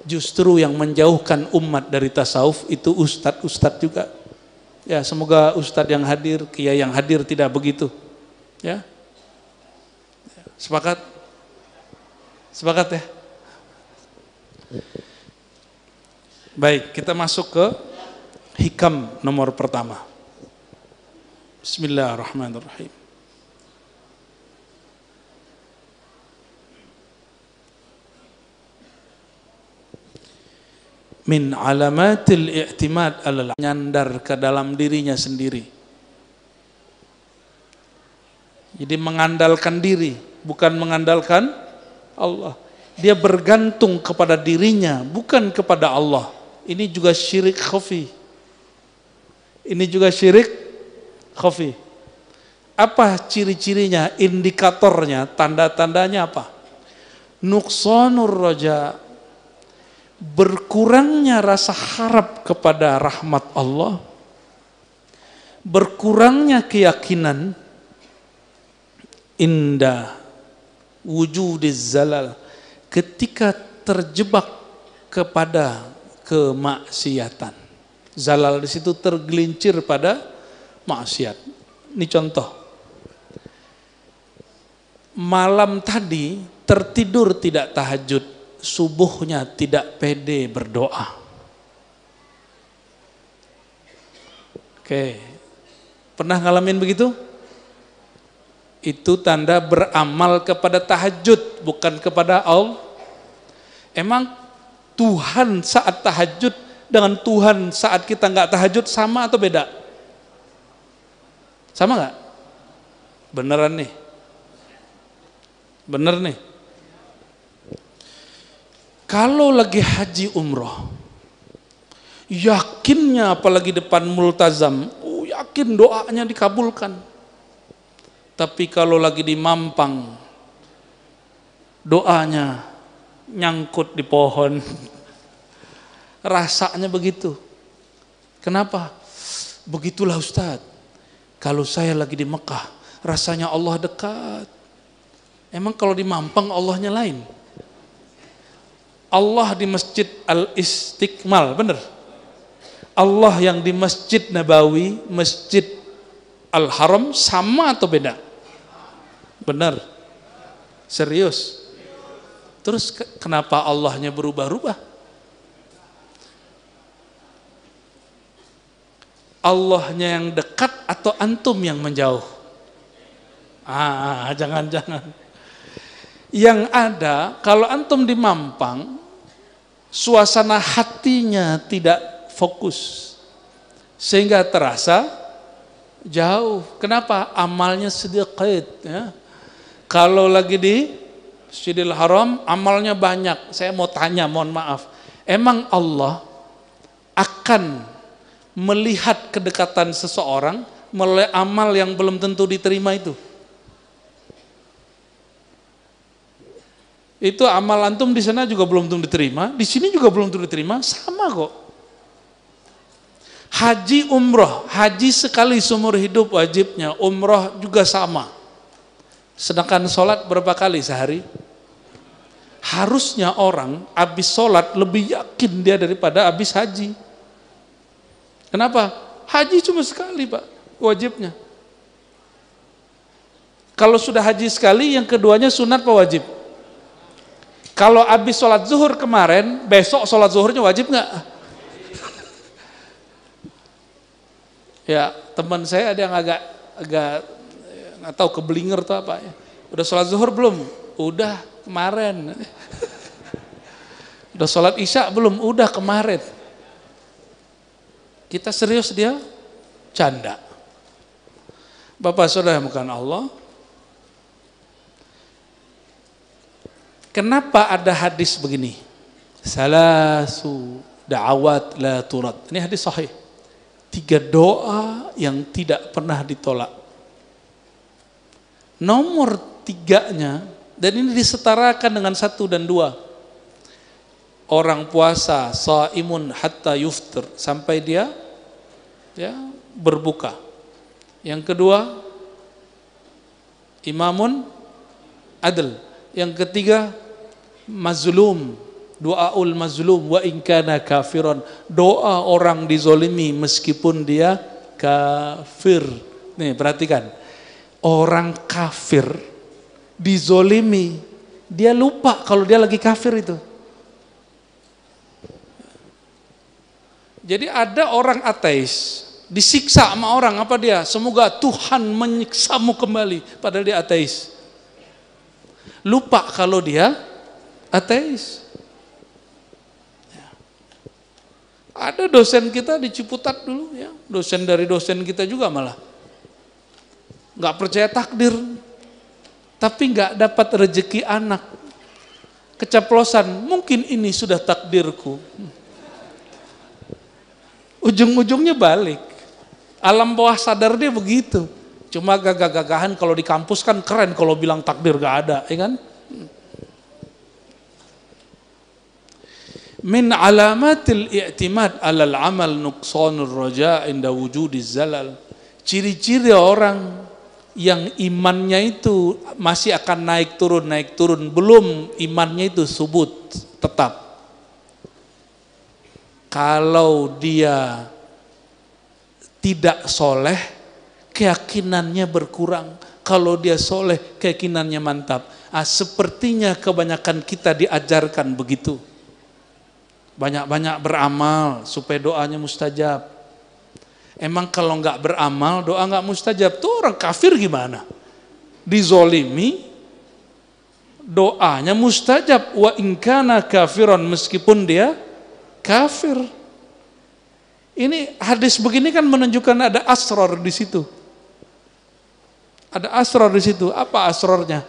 Justru yang menjauhkan umat dari tasawuf itu ustadz-ustadz juga. Ya, semoga ustadz yang hadir, kiai yang hadir tidak begitu. Ya. Sepakat? Sepakat ya? Baik, kita masuk ke hikam nomor pertama. Bismillahirrahmanirrahim. Min alamatil i'timad alal, nyandar ke dalam dirinya sendiri. Jadi mengandalkan diri, bukan mengandalkan Allah. Dia bergantung kepada dirinya, bukan kepada Allah. Ini juga syirik khafi. Ini juga syirik khafi. Apa ciri-cirinya, indikatornya, tanda-tandanya apa? Nuqsanur raja, berkurangnya rasa harap kepada rahmat Allah, berkurangnya keyakinan, indah wujudiz zalal, ketika terjebak kepada kemaksiatan. Zalal di situ tergelincir pada maksiat. Ini contoh. Malam tadi tertidur tidak tahajud, subuhnya tidak pede berdoa. Oke. Pernah ngalamin begitu? Itu tanda beramal kepada tahajud, bukan kepada Allah. Emang Tuhan saat tahajud dengan Tuhan saat kita nggak tahajud sama atau beda? Sama nggak? Beneran nih? Bener nih? Kalau lagi haji umroh, yakinnya apalagi depan multazam, yakin doanya dikabulkan. Tapi kalau lagi di Mampang, doanya nyangkut di pohon. Rasanya begitu. Kenapa? Begitulah Ustadz. Kalau saya lagi di Mekah, rasanya Allah dekat. Emang kalau di Mampang Allahnya lain? Allah di Masjid Al-Istiqmal, benar? Allah yang di Masjid Nabawi, Masjid Al-Haram sama atau beda? Benar. Serius. Terus kenapa Allahnya berubah-ubah? Allahnya yang dekat atau antum yang menjauh? Jangan-jangan. Yang ada, kalau antum di Mampang, suasana hatinya tidak fokus. Sehingga terasa jauh. Kenapa? Amalnya sedikit. Ya. Kalau lagi di Masjidil Haram, amalnya banyak. Saya mau tanya, mohon maaf. Emang Allah akan melihat kedekatan seseorang melalui amal yang belum tentu diterima itu? Itu amal antum di sana juga belum tentu diterima, di sini juga belum tentu diterima, sama kok. Haji umroh, haji sekali seumur hidup wajibnya, umroh juga sama. Sedangkan sholat berapa kali sehari? Harusnya orang habis sholat lebih yakin dia daripada habis haji. Kenapa? Haji cuma sekali Pak, wajibnya. Kalau sudah haji sekali, yang keduanya sunat apa wajib? Kalau habis sholat zuhur kemarin, besok sholat zuhurnya wajib nggak? Ya, teman saya ada yang agak nggak tahu keblinger tuh apa ya. Udah sholat zuhur belum? Udah kemarin. Udah sholat isya belum? Udah kemarin. Kita serius, dia canda. Bapak saudara bukan Allah. Kenapa ada hadis begini? Salasu da'awat la turad. Ini hadis sahih. 3 doa yang tidak pernah ditolak. Nomor 3-nya, dan ini disetarakan dengan 1 dan 2. Orang puasa, shaimun hatta yuftir, sampai dia berbuka. Yang kedua, imamun adl. Yang ketiga, mazlum, doaul mazlum wa in kana kafiron, doa orang dizolimi meskipun dia kafir. Nih perhatikan, orang kafir dizolimi, dia lupa kalau dia lagi kafir itu. Jadi ada orang ateis disiksa sama orang, apa dia? Semoga Tuhan menyiksamu kembali, padahal dia ateis. Lupa kalau dia ateis. Ya. Ada dosen kita di Ciputat dulu, ya, dosen dari dosen kita juga malah nggak percaya takdir, tapi nggak dapat rezeki anak, keceplosan, mungkin ini sudah takdirku. Ujung-ujungnya balik. Alam bawah sadar dia begitu. Cuma gagah-gagahan kalau di kampus kan keren kalau bilang takdir gak ada, ya kan? Min alamatil i'timad alal amal nuqsanur raja' inda wujudiz zalal. Ciri-ciri orang yang imannya itu masih akan naik turun, belum imannya itu subut, tetap. Kalau dia tidak soleh, keyakinannya berkurang. Kalau dia soleh, keyakinannya mantap. Sepertinya kebanyakan kita diajarkan begitu. Banyak-banyak beramal supaya doanya mustajab. Emang kalau nggak beramal, doa nggak mustajab. Tuh orang kafir gimana? Dizolimi, doanya mustajab. Wa in kana kafiron, meskipun dia kafir. Ini hadis begini kan menunjukkan ada asrar di situ. Ada asrar di situ. Apa asrarnya?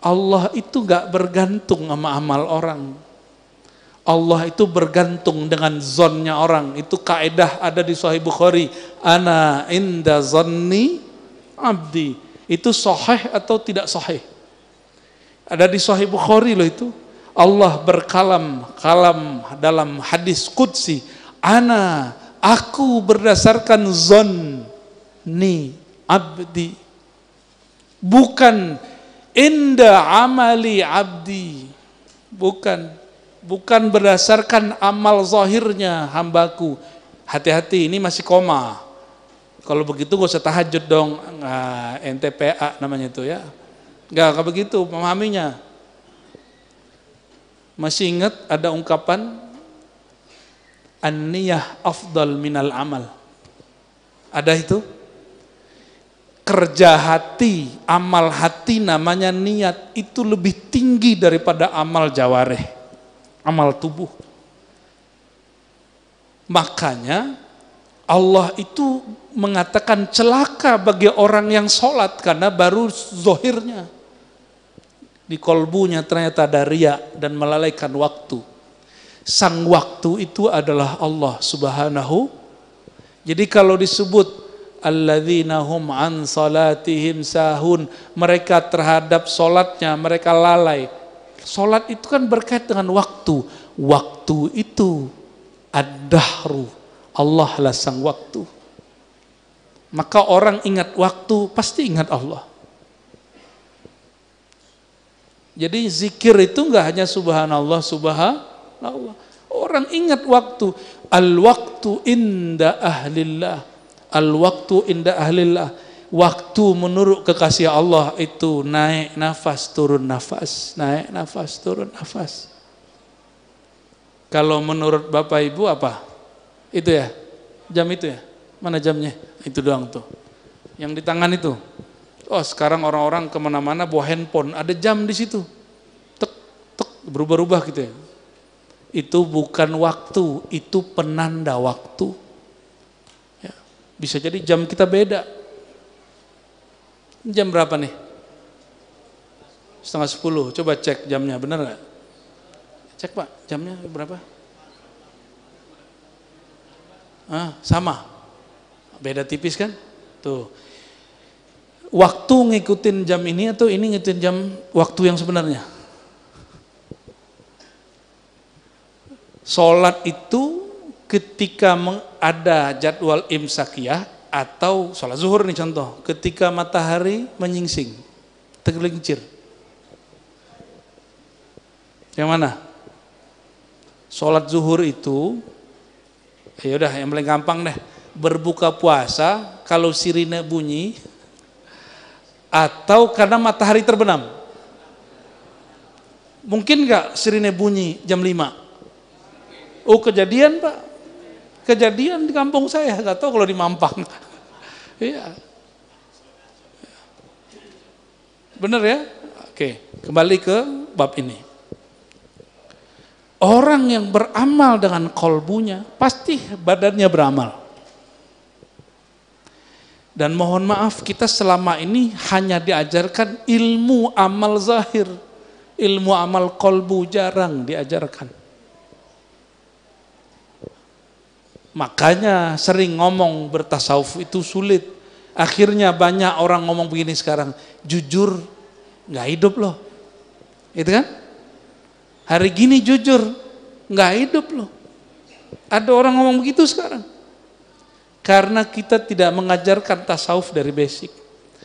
Allah itu gak bergantung sama amal orang. Allah itu bergantung dengan zonnya orang. Itu kaidah ada di Sahih Bukhari. Ana inda zanni abdi. Itu sahih atau tidak sahih? Ada di Sahih Bukhari loh itu. Allah berkalam dalam hadis qudsi, Aku berdasarkan zonni abdi, bukan inda amali abdi, bukan berdasarkan amal zahirnya hambaku. Hati-hati, ini masih koma. Kalau begitu gak usah tahajud dong. NTPA namanya itu ya. Gak begitu memahaminya. Masih ingat ada ungkapan an-niyah afdal minal amal. Ada itu? Kerja hati, amal hati namanya niat, itu lebih tinggi daripada amal jawareh, amal tubuh. Makanya Allah itu mengatakan celaka bagi orang yang sholat karena baru zohirnya. Di kolbunya ternyata ada riya dan melalaikan waktu. Sang waktu itu adalah Allah Subhanahu. Jadi kalau disebut alladzina hum an salatihim sahun, mereka terhadap sholatnya mereka lalai. Sholat itu kan berkait dengan waktu. Waktu itu ad-dahru, Allah lah sang waktu. Maka orang ingat waktu pasti ingat Allah. Jadi zikir itu enggak hanya subhanallah, subhanallah. Orang ingat waktu. Al-waktu inda ahlillah. Al-waktu inda ahlillah. Waktu menurut kekasih Allah itu naik nafas, turun nafas. Naik nafas, turun nafas. Kalau menurut Bapak Ibu apa? Itu ya? Jam itu ya? Mana jamnya? Itu doang tuh. Yang di tangan itu. Oh sekarang orang-orang kemana-mana bawa handphone, ada jam di situ, tek tek berubah-ubah gitu ya. Itu bukan waktu, itu penanda waktu. Ya. Bisa jadi jam kita beda. Jam berapa nih? 9:30. Coba cek jamnya, benar nggak? Cek Pak, jamnya berapa? Sama, beda tipis kan? Tuh. Waktu ngikutin jam ini atau ini ngikutin jam waktu yang sebenarnya? Sholat itu ketika ada jadwal imsakiyah atau sholat zuhur nih contoh, ketika matahari menyingsing, tergelincir. Yang mana? Sholat zuhur itu, ya udah yang paling gampang deh, berbuka puasa kalau sirine bunyi, atau karena matahari terbenam. Mungkin nggak sirine bunyi jam 5? Oh kejadian Pak, kejadian di kampung saya, nggak tahu kalau di Mampang. Iya, bener ya. Oke, kembali ke bab ini. Orang yang beramal dengan kolbunya pasti badannya beramal. Dan mohon maaf, kita selama ini hanya diajarkan ilmu amal zahir. Ilmu amal kolbu jarang diajarkan. Makanya sering ngomong bertasawuf itu sulit. Akhirnya banyak orang ngomong begini sekarang, jujur nggak hidup loh. Itu kan? Hari gini jujur nggak hidup loh. Ada orang ngomong begitu sekarang. Karena kita tidak mengajarkan tasawuf dari basic.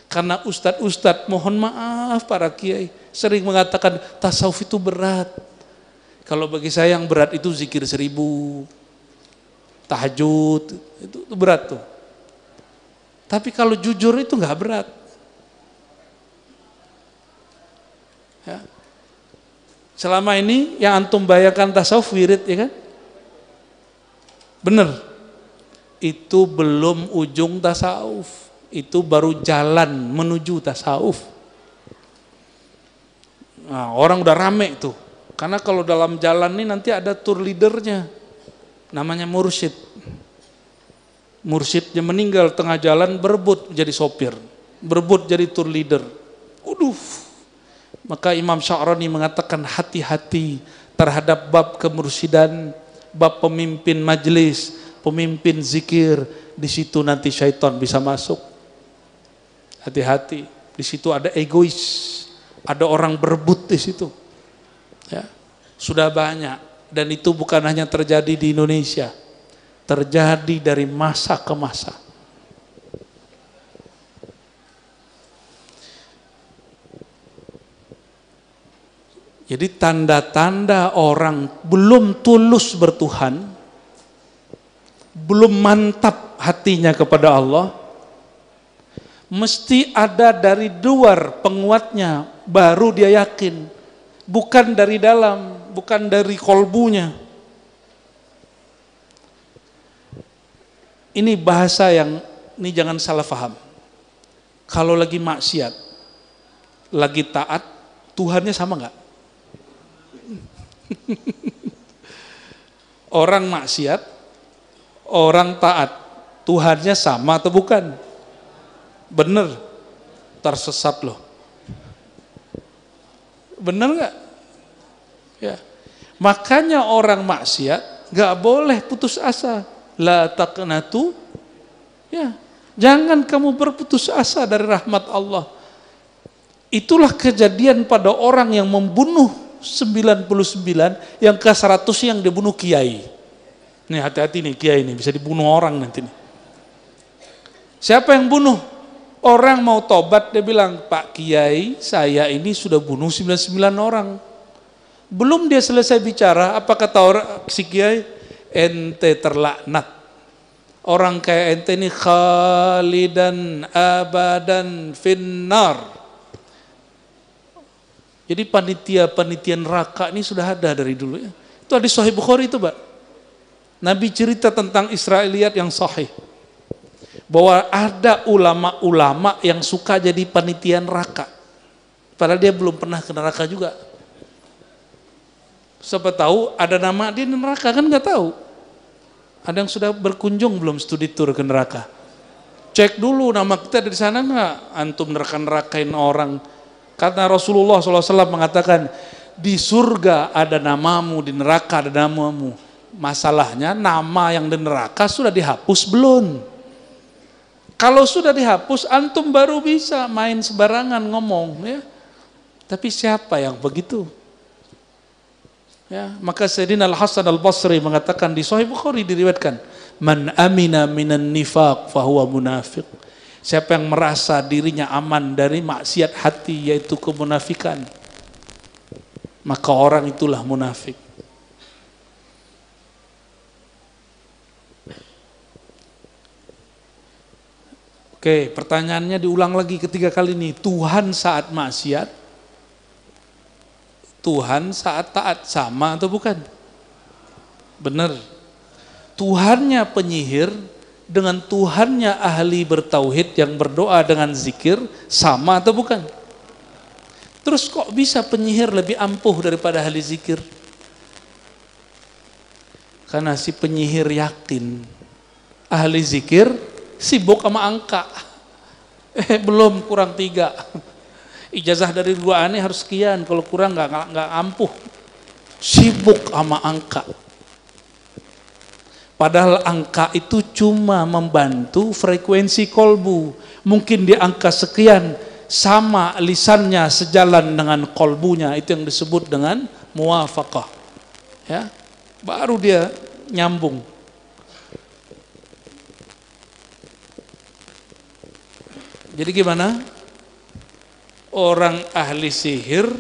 Karena ustadz-ustadz, mohon maaf para kiai, sering mengatakan tasawuf itu berat. Kalau bagi saya yang berat itu zikir 1000, tahajud, itu berat tuh. Tapi kalau jujur itu nggak berat. Ya. Selama ini yang antum bayangkan tasawuf wirid, ya kan? Bener. Itu belum ujung tasawuf, itu baru jalan menuju tasawuf. Nah, orang udah rame tuh, karena kalau dalam jalan ini nanti ada tour leadernya, namanya mursyid. Mursyidnya meninggal tengah jalan, berebut jadi sopir, berebut jadi tour leader. Maka Imam Sya'rani mengatakan hati-hati terhadap bab kemursidan, bab pemimpin majelis, pemimpin zikir. Di situ nanti syaitan bisa masuk. Hati-hati, di situ ada egois, ada orang berebut di situ. Ya, sudah banyak, dan itu bukan hanya terjadi di Indonesia. terjadi dari masa ke masa. Jadi tanda-tanda orang belum tulus bertuhan, belum mantap hatinya kepada Allah, mesti ada dari luar penguatnya, baru dia yakin. Bukan dari dalam, bukan dari kolbunya. Ini bahasa yang, ini jangan salah paham. Kalau lagi maksiat, lagi taat, Tuhannya sama nggak? Orang maksiat, orang taat, Tuhannya sama atau bukan? Bener, tersesat loh. Bener nggak? Ya. Makanya orang maksiat nggak boleh putus asa. La taqnatu, ya, jangan kamu berputus asa dari rahmat Allah. Itulah kejadian pada orang yang membunuh 99, yang ke 100 yang dibunuh kiai. Nih hati-hati nih, kiai ini bisa dibunuh orang nanti nih. Siapa yang bunuh? Orang mau tobat, dia bilang, Pak Kiai, saya ini sudah bunuh 99 orang. Belum dia selesai bicara, apa kata orang si Kiai? Ente terlaknat. Orang kayak ente ini khalidan abadan finnar. Jadi panitia neraka ini sudah ada dari dulu ya. Itu hadis Sahih Bukhari itu, Pak. Nabi cerita tentang Israiliyat yang sahih. Bahwa ada ulama-ulama yang suka jadi panitia neraka. Padahal dia belum pernah ke neraka juga. Siapa tahu ada nama dia di neraka, kan nggak tahu. Ada yang sudah berkunjung belum studi tour ke neraka? Cek dulu nama kita di sana nggak? Antum neraka-nerakain orang. Karena Rasulullah SAW mengatakan, di surga ada namamu, di neraka ada namamu. Masalahnya nama yang di neraka sudah dihapus belum? Kalau sudah dihapus, antum baru bisa main sembarangan ngomong, ya. Tapi siapa yang begitu? Ya, maka Sayyidina Al-Hasan Al-Basri mengatakan di Sahih Bukhari diriwayatkan, man amina minan nifaq fahuwa munafiq. Siapa yang merasa dirinya aman dari maksiat hati, yaitu kemunafikan, maka orang itulah munafik. Oke, pertanyaannya diulang lagi ketiga kali nih. Tuhan saat maksiat, Tuhan saat taat sama atau bukan? Benar. Tuhannya penyihir dengan Tuhannya ahli bertauhid yang berdoa dengan zikir sama atau bukan? Terus kok bisa penyihir lebih ampuh daripada ahli zikir? Karena si penyihir yakin ahli zikir sibuk sama angka. Belum, kurang 3. Ijazah dari 2 aneh harus sekian, kalau kurang nggak ampuh. Sibuk sama angka. Padahal angka itu cuma membantu frekuensi kolbu. Mungkin di angka sekian sama lisannya sejalan dengan kolbunya, itu yang disebut dengan muwafaqah. Ya, baru dia nyambung. Jadi gimana? Orang ahli sihir,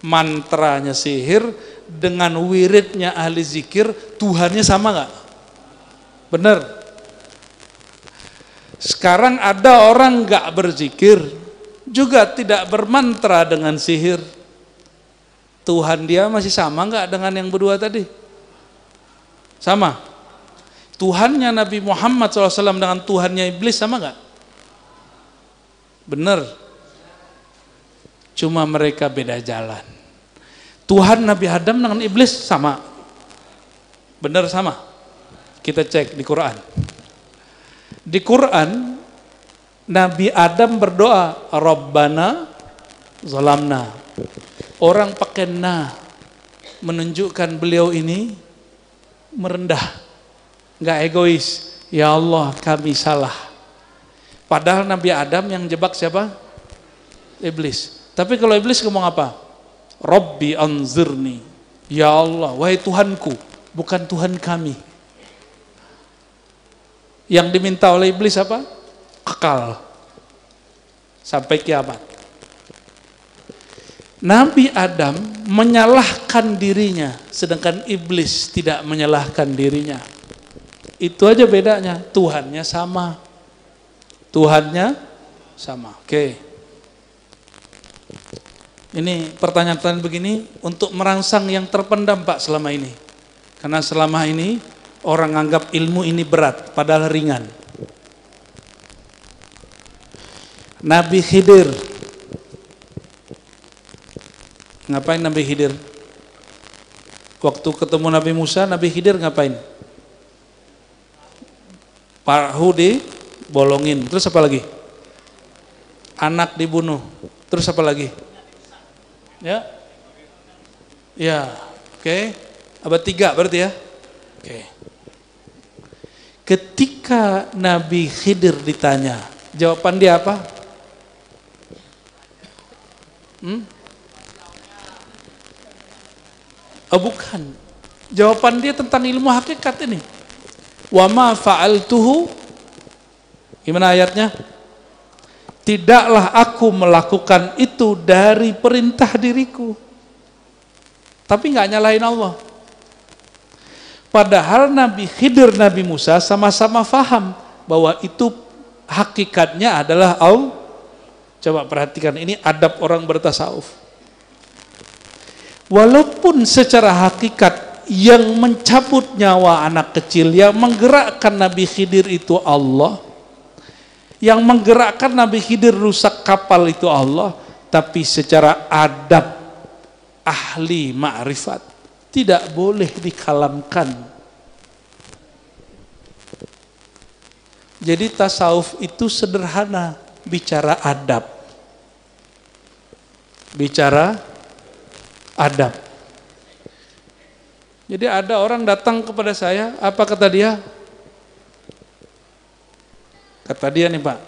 mantranya sihir, dengan wiridnya ahli zikir, Tuhannya sama nggak? Benar. Sekarang ada orang nggak berzikir, juga tidak bermantra dengan sihir. Tuhan dia masih sama nggak dengan yang berdua tadi? Sama. Tuhannya Nabi Muhammad SAW dengan Tuhannya iblis sama nggak? Benar. Cuma mereka beda jalan. Tuhan Nabi Adam dengan iblis sama. Benar sama. Kita cek di Quran. Di Quran Nabi Adam berdoa, Rabbana zalamna. Orang pakai na menunjukkan beliau ini merendah, nggak egois. Ya Allah, kami salah. Padahal Nabi Adam yang jebak siapa? Iblis. Tapi kalau iblis ngomong apa? Rabbi anzirni. Ya Allah, wahai Tuhanku, bukan Tuhan kami. Yang diminta oleh iblis apa? Akal. Sampai kiamat. Nabi Adam menyalahkan dirinya, sedangkan iblis tidak menyalahkan dirinya. Itu aja bedanya, Tuhannya sama. Tuhannya sama. Oke. Ini pertanyaan-pertanyaan begini untuk merangsang yang terpendam Pak selama ini. Karena selama ini orang anggap ilmu ini berat, padahal ringan. Nabi Khidir. Ngapain Nabi Khidir? Waktu ketemu Nabi Musa, Nabi Khidir ngapain? Perahu dibolongin. Terus apa lagi? Anak dibunuh. Terus apa lagi? Ya, ya, oke. Abad 3 berarti ya. Oke. Ketika Nabi Khidir ditanya, jawaban dia apa? Oh bukan. Jawaban dia tentang ilmu hakikat ini. Wa ma fa'altuhu. Gimana ayatnya? Tidaklah aku melakukan itu dari perintah diriku. Tapi nggak nyalahin Allah. Padahal Nabi Khidir, Nabi Musa sama-sama faham bahwa itu hakikatnya adalah Allah. Coba perhatikan, ini adab orang bertasawuf. Walaupun secara hakikat yang mencabut nyawa anak kecil, yang menggerakkan Nabi Khidir itu Allah, yang menggerakkan Nabi Khidir rusak kapal itu Allah, tapi secara adab ahli ma'rifat tidak boleh dikalamkan. Jadi tasawuf itu sederhana, bicara adab. Bicara adab. Jadi ada orang datang kepada saya, apa kata dia? Kata dia nih Pak,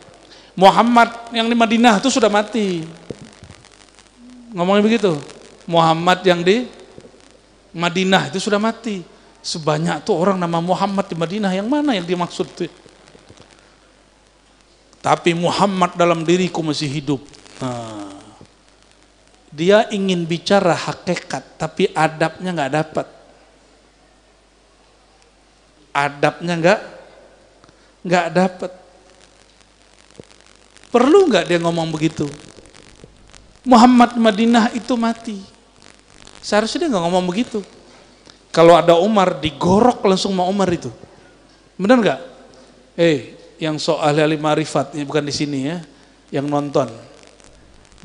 Muhammad yang di Madinah itu sudah mati. Ngomongnya begitu. Muhammad yang di Madinah itu sudah mati. Sebanyak tuh orang nama Muhammad di Madinah, yang mana yang dimaksud tuh? Tapi Muhammad dalam diriku masih hidup. Nah, dia ingin bicara hakikat, tapi adabnya nggak dapat. Adabnya nggak dapat. Perlu nggak dia ngomong begitu? Muhammad Madinah itu mati. Seharusnya dia nggak ngomong begitu. Kalau ada Umar, digorok langsung sama Umar itu. Benar nggak? Yang soal ahli marifat, ini bukan di sini ya, yang nonton.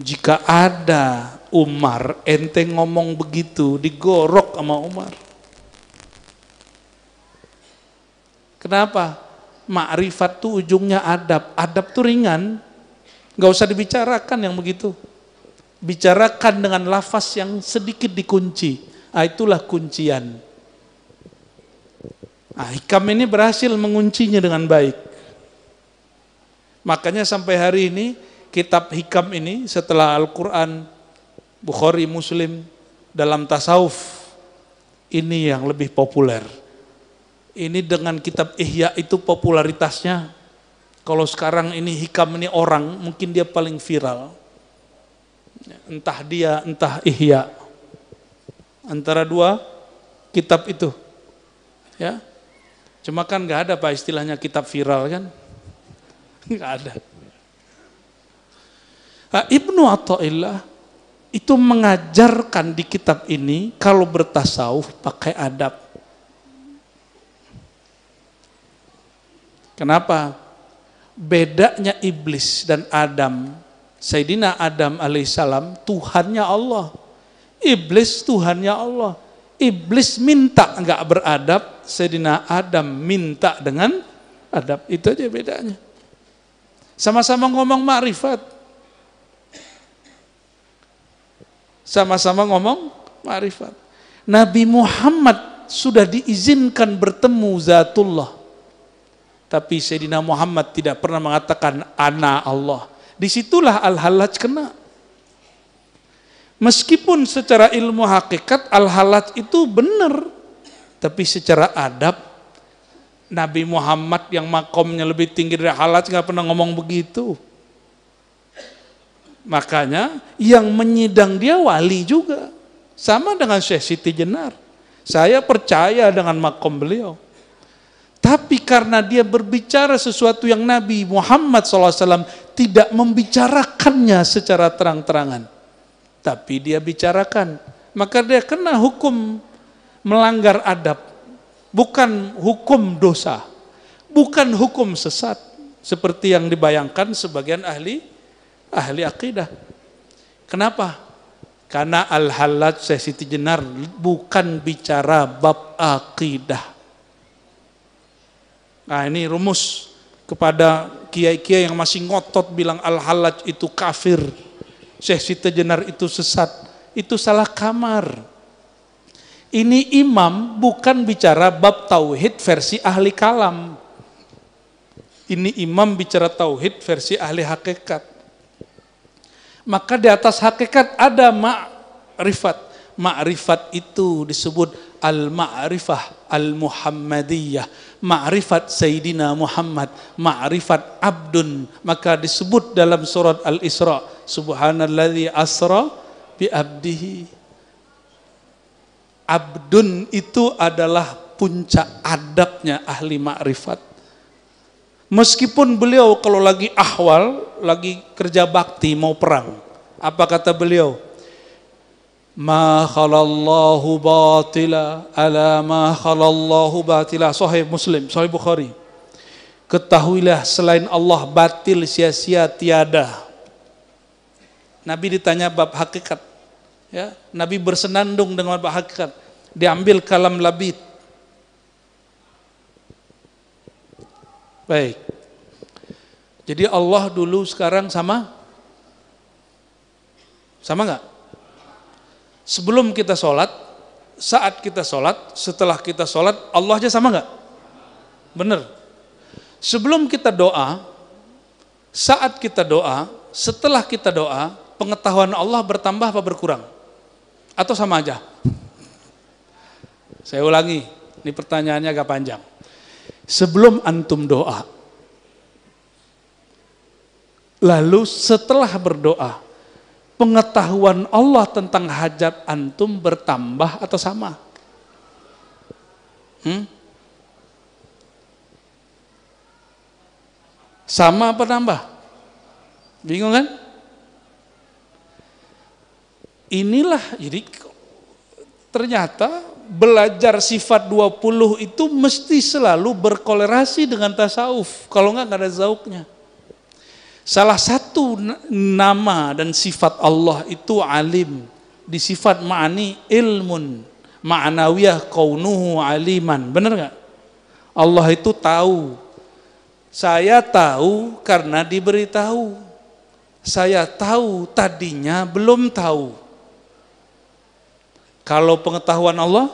Jika ada Umar, ente ngomong begitu, digorok sama Umar. Kenapa? Ma'rifat tuh ujungnya adab. Adab tuh ringan, nggak usah dibicarakan yang begitu. Bicarakan dengan lafaz yang sedikit dikunci. Itulah kuncian. Hikam ini berhasil menguncinya dengan baik. Makanya sampai hari ini kitab hikam ini setelah Al-Quran, Bukhari, Muslim, dalam tasawuf ini yang lebih populer. Ini dengan kitab Ihya itu popularitasnya. Kalau sekarang ini hikam ini orang, mungkin dia paling viral. Entah dia, entah Ihya. Antara dua kitab itu. Ya. Cuma kan nggak ada Pak istilahnya kitab viral kan? Nggak ada. Ibnu Athaillah itu mengajarkan di kitab ini kalau bertasawuf pakai adab. Kenapa? Bedanya iblis dan Adam. Sayyidina Adam alaihissalam Tuhannya Allah. Iblis Tuhannya Allah. Iblis minta enggak beradab, Sayyidina Adam minta dengan adab. Itu aja bedanya. Sama-sama ngomong ma'rifat. Sama-sama ngomong ma'rifat. Nabi Muhammad sudah diizinkan bertemu zatullah. Tapi Sayyidina Muhammad tidak pernah mengatakan ana Allah. Disitulah Al-Hallaj kena. Meskipun secara ilmu hakikat Al-Hallaj itu benar, tapi secara adab Nabi Muhammad yang makomnya lebih tinggi dari Hallaj nggak pernah ngomong begitu. Makanya yang menyidang dia wali juga. Sama dengan Syekh Siti Jenar. Saya percaya dengan makom beliau. Tapi karena dia berbicara sesuatu yang Nabi Muhammad SAW tidak membicarakannya secara terang-terangan. Tapi dia bicarakan. Maka dia kena hukum melanggar adab. Bukan hukum dosa. Bukan hukum sesat. Seperti yang dibayangkan sebagian ahli akidah. Kenapa? Karena Al-Hallaj Syekh Siti Jenar bukan bicara bab akidah. Nah ini rumus kepada kiai-kiai yang masih ngotot bilang Al-Hallaj itu kafir, Syekh Siti Jenar itu sesat. Itu salah kamar. Ini imam bukan bicara bab tauhid versi ahli kalam. Ini imam bicara tauhid versi ahli hakikat. Maka di atas hakikat ada ma'rifat. Ma'rifat itu disebut al-ma'rifah al-muhammadiyah. Ma'rifat Sayyidina Muhammad. Ma'rifat abdun. Maka disebut dalam surat Al-Isra. Subhanalladzi asra bi abdihi. Abdun itu adalah puncak adabnya ahli ma'rifat. Meskipun beliau kalau lagi ahwal, lagi kerja bakti mau perang, apa kata beliau? Ma khalallahu batila ala ma khalallahu batila. Sahih Muslim, Sahih Bukhari. Ketahuilah selain Allah batil sia-sia tiada. Nabi ditanya bab hakikat, ya, Nabi bersenandung dengan bab hakikat. Diambil kalam Labid. Baik. Jadi Allah dulu sekarang sama? Sama enggak? Sebelum kita sholat, saat kita sholat, setelah kita sholat, Allah aja sama enggak? Bener. Sebelum kita doa, saat kita doa, setelah kita doa, pengetahuan Allah bertambah apa berkurang? Atau sama aja? Saya ulangi, ini pertanyaannya agak panjang. Sebelum antum doa, lalu setelah berdoa, pengetahuan Allah tentang hajat antum bertambah atau sama? Sama apa tambah? Bingung kan? Inilah, jadi ternyata belajar sifat 20 itu mesti selalu berkolerasi dengan tasawuf. Kalau enggak ada zauknya. Salah satu nama dan sifat Allah itu alim. Di sifat ma'ani ilmun. Ma'nawiyah kaunuhu aliman. Benar enggak? Allah itu tahu. Saya tahu karena diberitahu. Saya tahu tadinya belum tahu. Kalau pengetahuan Allah,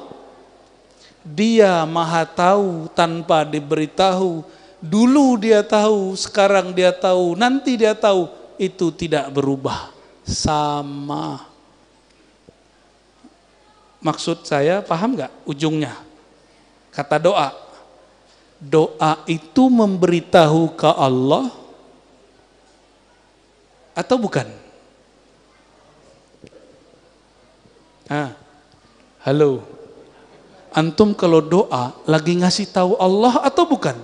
Dia maha tahu tanpa diberitahu. Dulu Dia tahu, sekarang Dia tahu, nanti Dia tahu. Itu tidak berubah, sama. Maksud saya paham gak ujungnya? Kata doa. Doa itu memberitahu ke Allah atau bukan? Halo, antum kalau doa lagi ngasih tahu Allah atau bukan?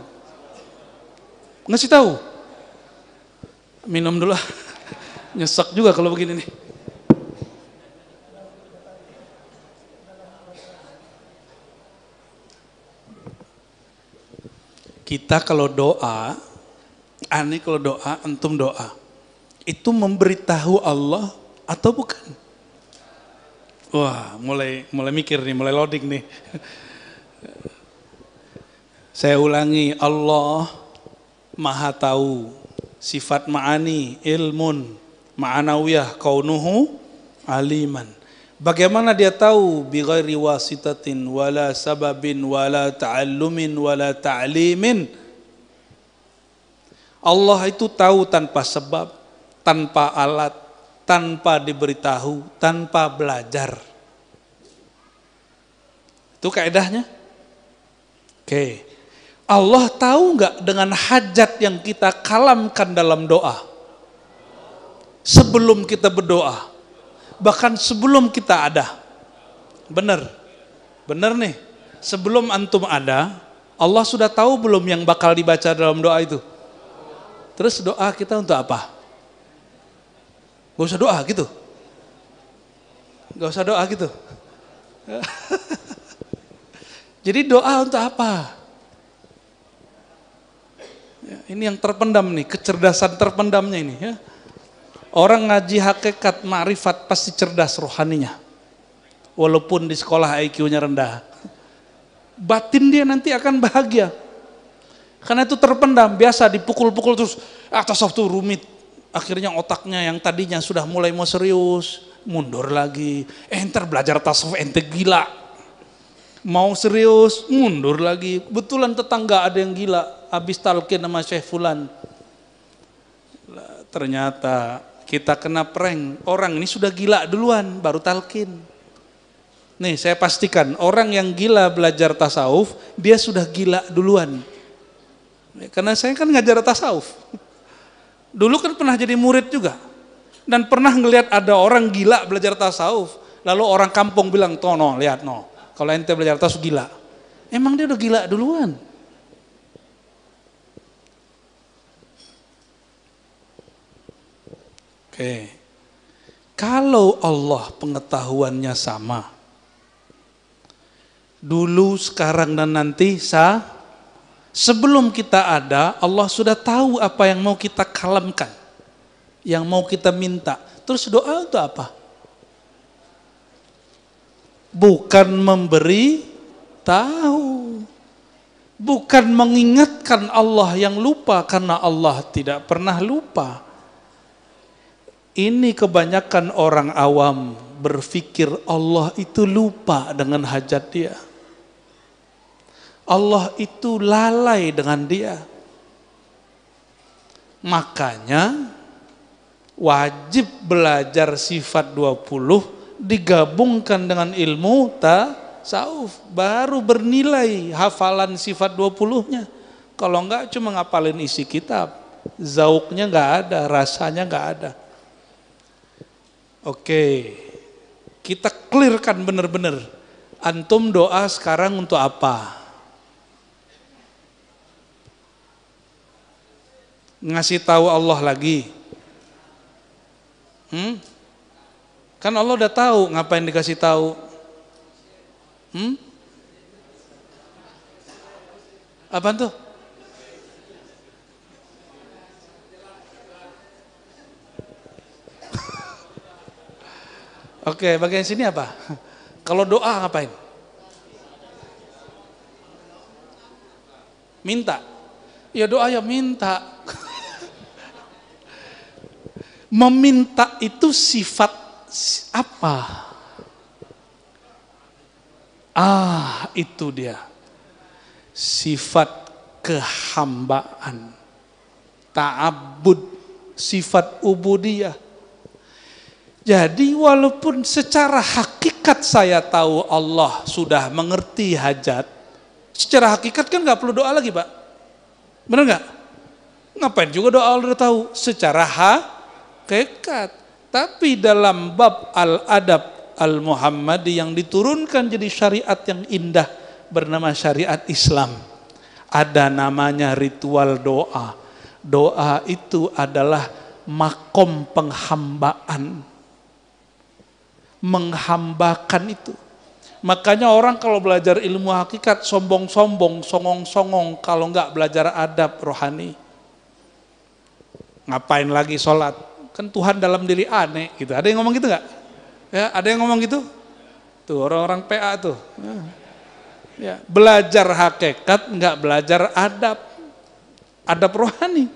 Ngasih tahu. Minum dulu. Nyesek juga kalau begini nih. Kita kalau doa, kalau doa, antum doa, itu memberitahu Allah atau bukan? Wah, mulai mikir nih, mulai loading nih. Saya ulangi, Allah maha tahu, sifat ma'ani, ilmun, ma'anawiyah, kaunuhu, aliman. Bagaimana Dia tahu? Bi ghairi wasitatin, wala sababin, wala ta'allumin, wala ta'limin. Allah itu tahu tanpa sebab, tanpa alat, tanpa diberitahu, tanpa belajar. Itu kaedahnya. Oke. Allah tahu nggak dengan hajat yang kita kalamkan dalam doa? Sebelum kita berdoa, bahkan sebelum kita ada. Benar, benar nih. Sebelum antum ada, Allah sudah tahu belum yang bakal dibaca dalam doa itu? Terus doa kita untuk apa? Gak usah doa gitu. Gak usah doa gitu. Jadi doa untuk apa? Ya, ini yang terpendam nih, kecerdasan terpendamnya ini ya. Orang ngaji hakikat ma'rifat pasti cerdas rohaninya. Walaupun di sekolah IQ-nya rendah. Batin dia nanti akan bahagia. Karena itu terpendam, biasa dipukul-pukul terus. Tasawuf tuh rumit. Akhirnya otaknya yang tadinya sudah mulai mau serius, mundur lagi. Ntar belajar tasawuf ente gila. Mau serius, mundur lagi. Kebetulan tetangga ada yang gila, habis talqin sama Syekh Fulan. Ternyata kita kena prank, orang ini sudah gila duluan, baru talqin. Nih saya pastikan, orang yang gila belajar tasawuf, dia sudah gila duluan. Karena saya kan ngajar tasawuf. Dulu kan pernah jadi murid juga. Dan pernah ngelihat ada orang gila belajar tasawuf, lalu orang kampung bilang, "Tono, lihat no, kalau ente belajar tasawuf gila." Emang dia udah gila duluan. Oke. Kalau Allah pengetahuannya sama, dulu, sekarang, dan nanti sebelum kita ada, Allah sudah tahu apa yang mau kita kalamkan, yang mau kita minta. Terus doa itu apa? Bukan memberi tahu, bukan mengingatkan Allah yang lupa, karena Allah tidak pernah lupa. Ini kebanyakan orang awam berpikir Allah itu lupa dengan hajat dia. Allah itu lalai dengan dia. Makanya wajib belajar sifat 20 digabungkan dengan ilmu tasawuf, baru bernilai hafalan sifat 20-nya. Kalau enggak cuma ngapalin isi kitab, zauknya enggak ada, rasanya enggak ada. Oke, kita clearkan benar-benar. Antum doa sekarang untuk apa? Ngasih tahu Allah lagi? Kan Allah udah tahu, ngapain dikasih tahu? Apaan tuh? Oke, bagian sini apa? Kalau doa ngapain? Minta. Ya doa ya minta. Meminta itu sifat apa? Itu dia. Sifat kehambaan. Ta'abbud, sifat ubudiyah. Jadi walaupun secara hakikat saya tahu Allah sudah mengerti hajat, secara hakikat kan nggak perlu doa lagi, Pak. Benar nggak? Ngapain juga doa Allah udah tahu secara hakikat. Tapi dalam bab al-adab al-Muhammadi yang diturunkan jadi syariat yang indah bernama syariat Islam, ada namanya ritual doa. Doa itu adalah makom penghambaan. Menghambakan itu. Makanya orang kalau belajar ilmu hakikat sombong-sombong, songong-songong, kalau enggak belajar adab rohani. Ngapain lagi sholat? Kan Tuhan dalam diri aneh gitu. Ada yang ngomong gitu enggak? Ya, ada yang ngomong gitu? Tuh orang-orang PA tuh. Ya, belajar hakikat enggak belajar adab. Adab rohani.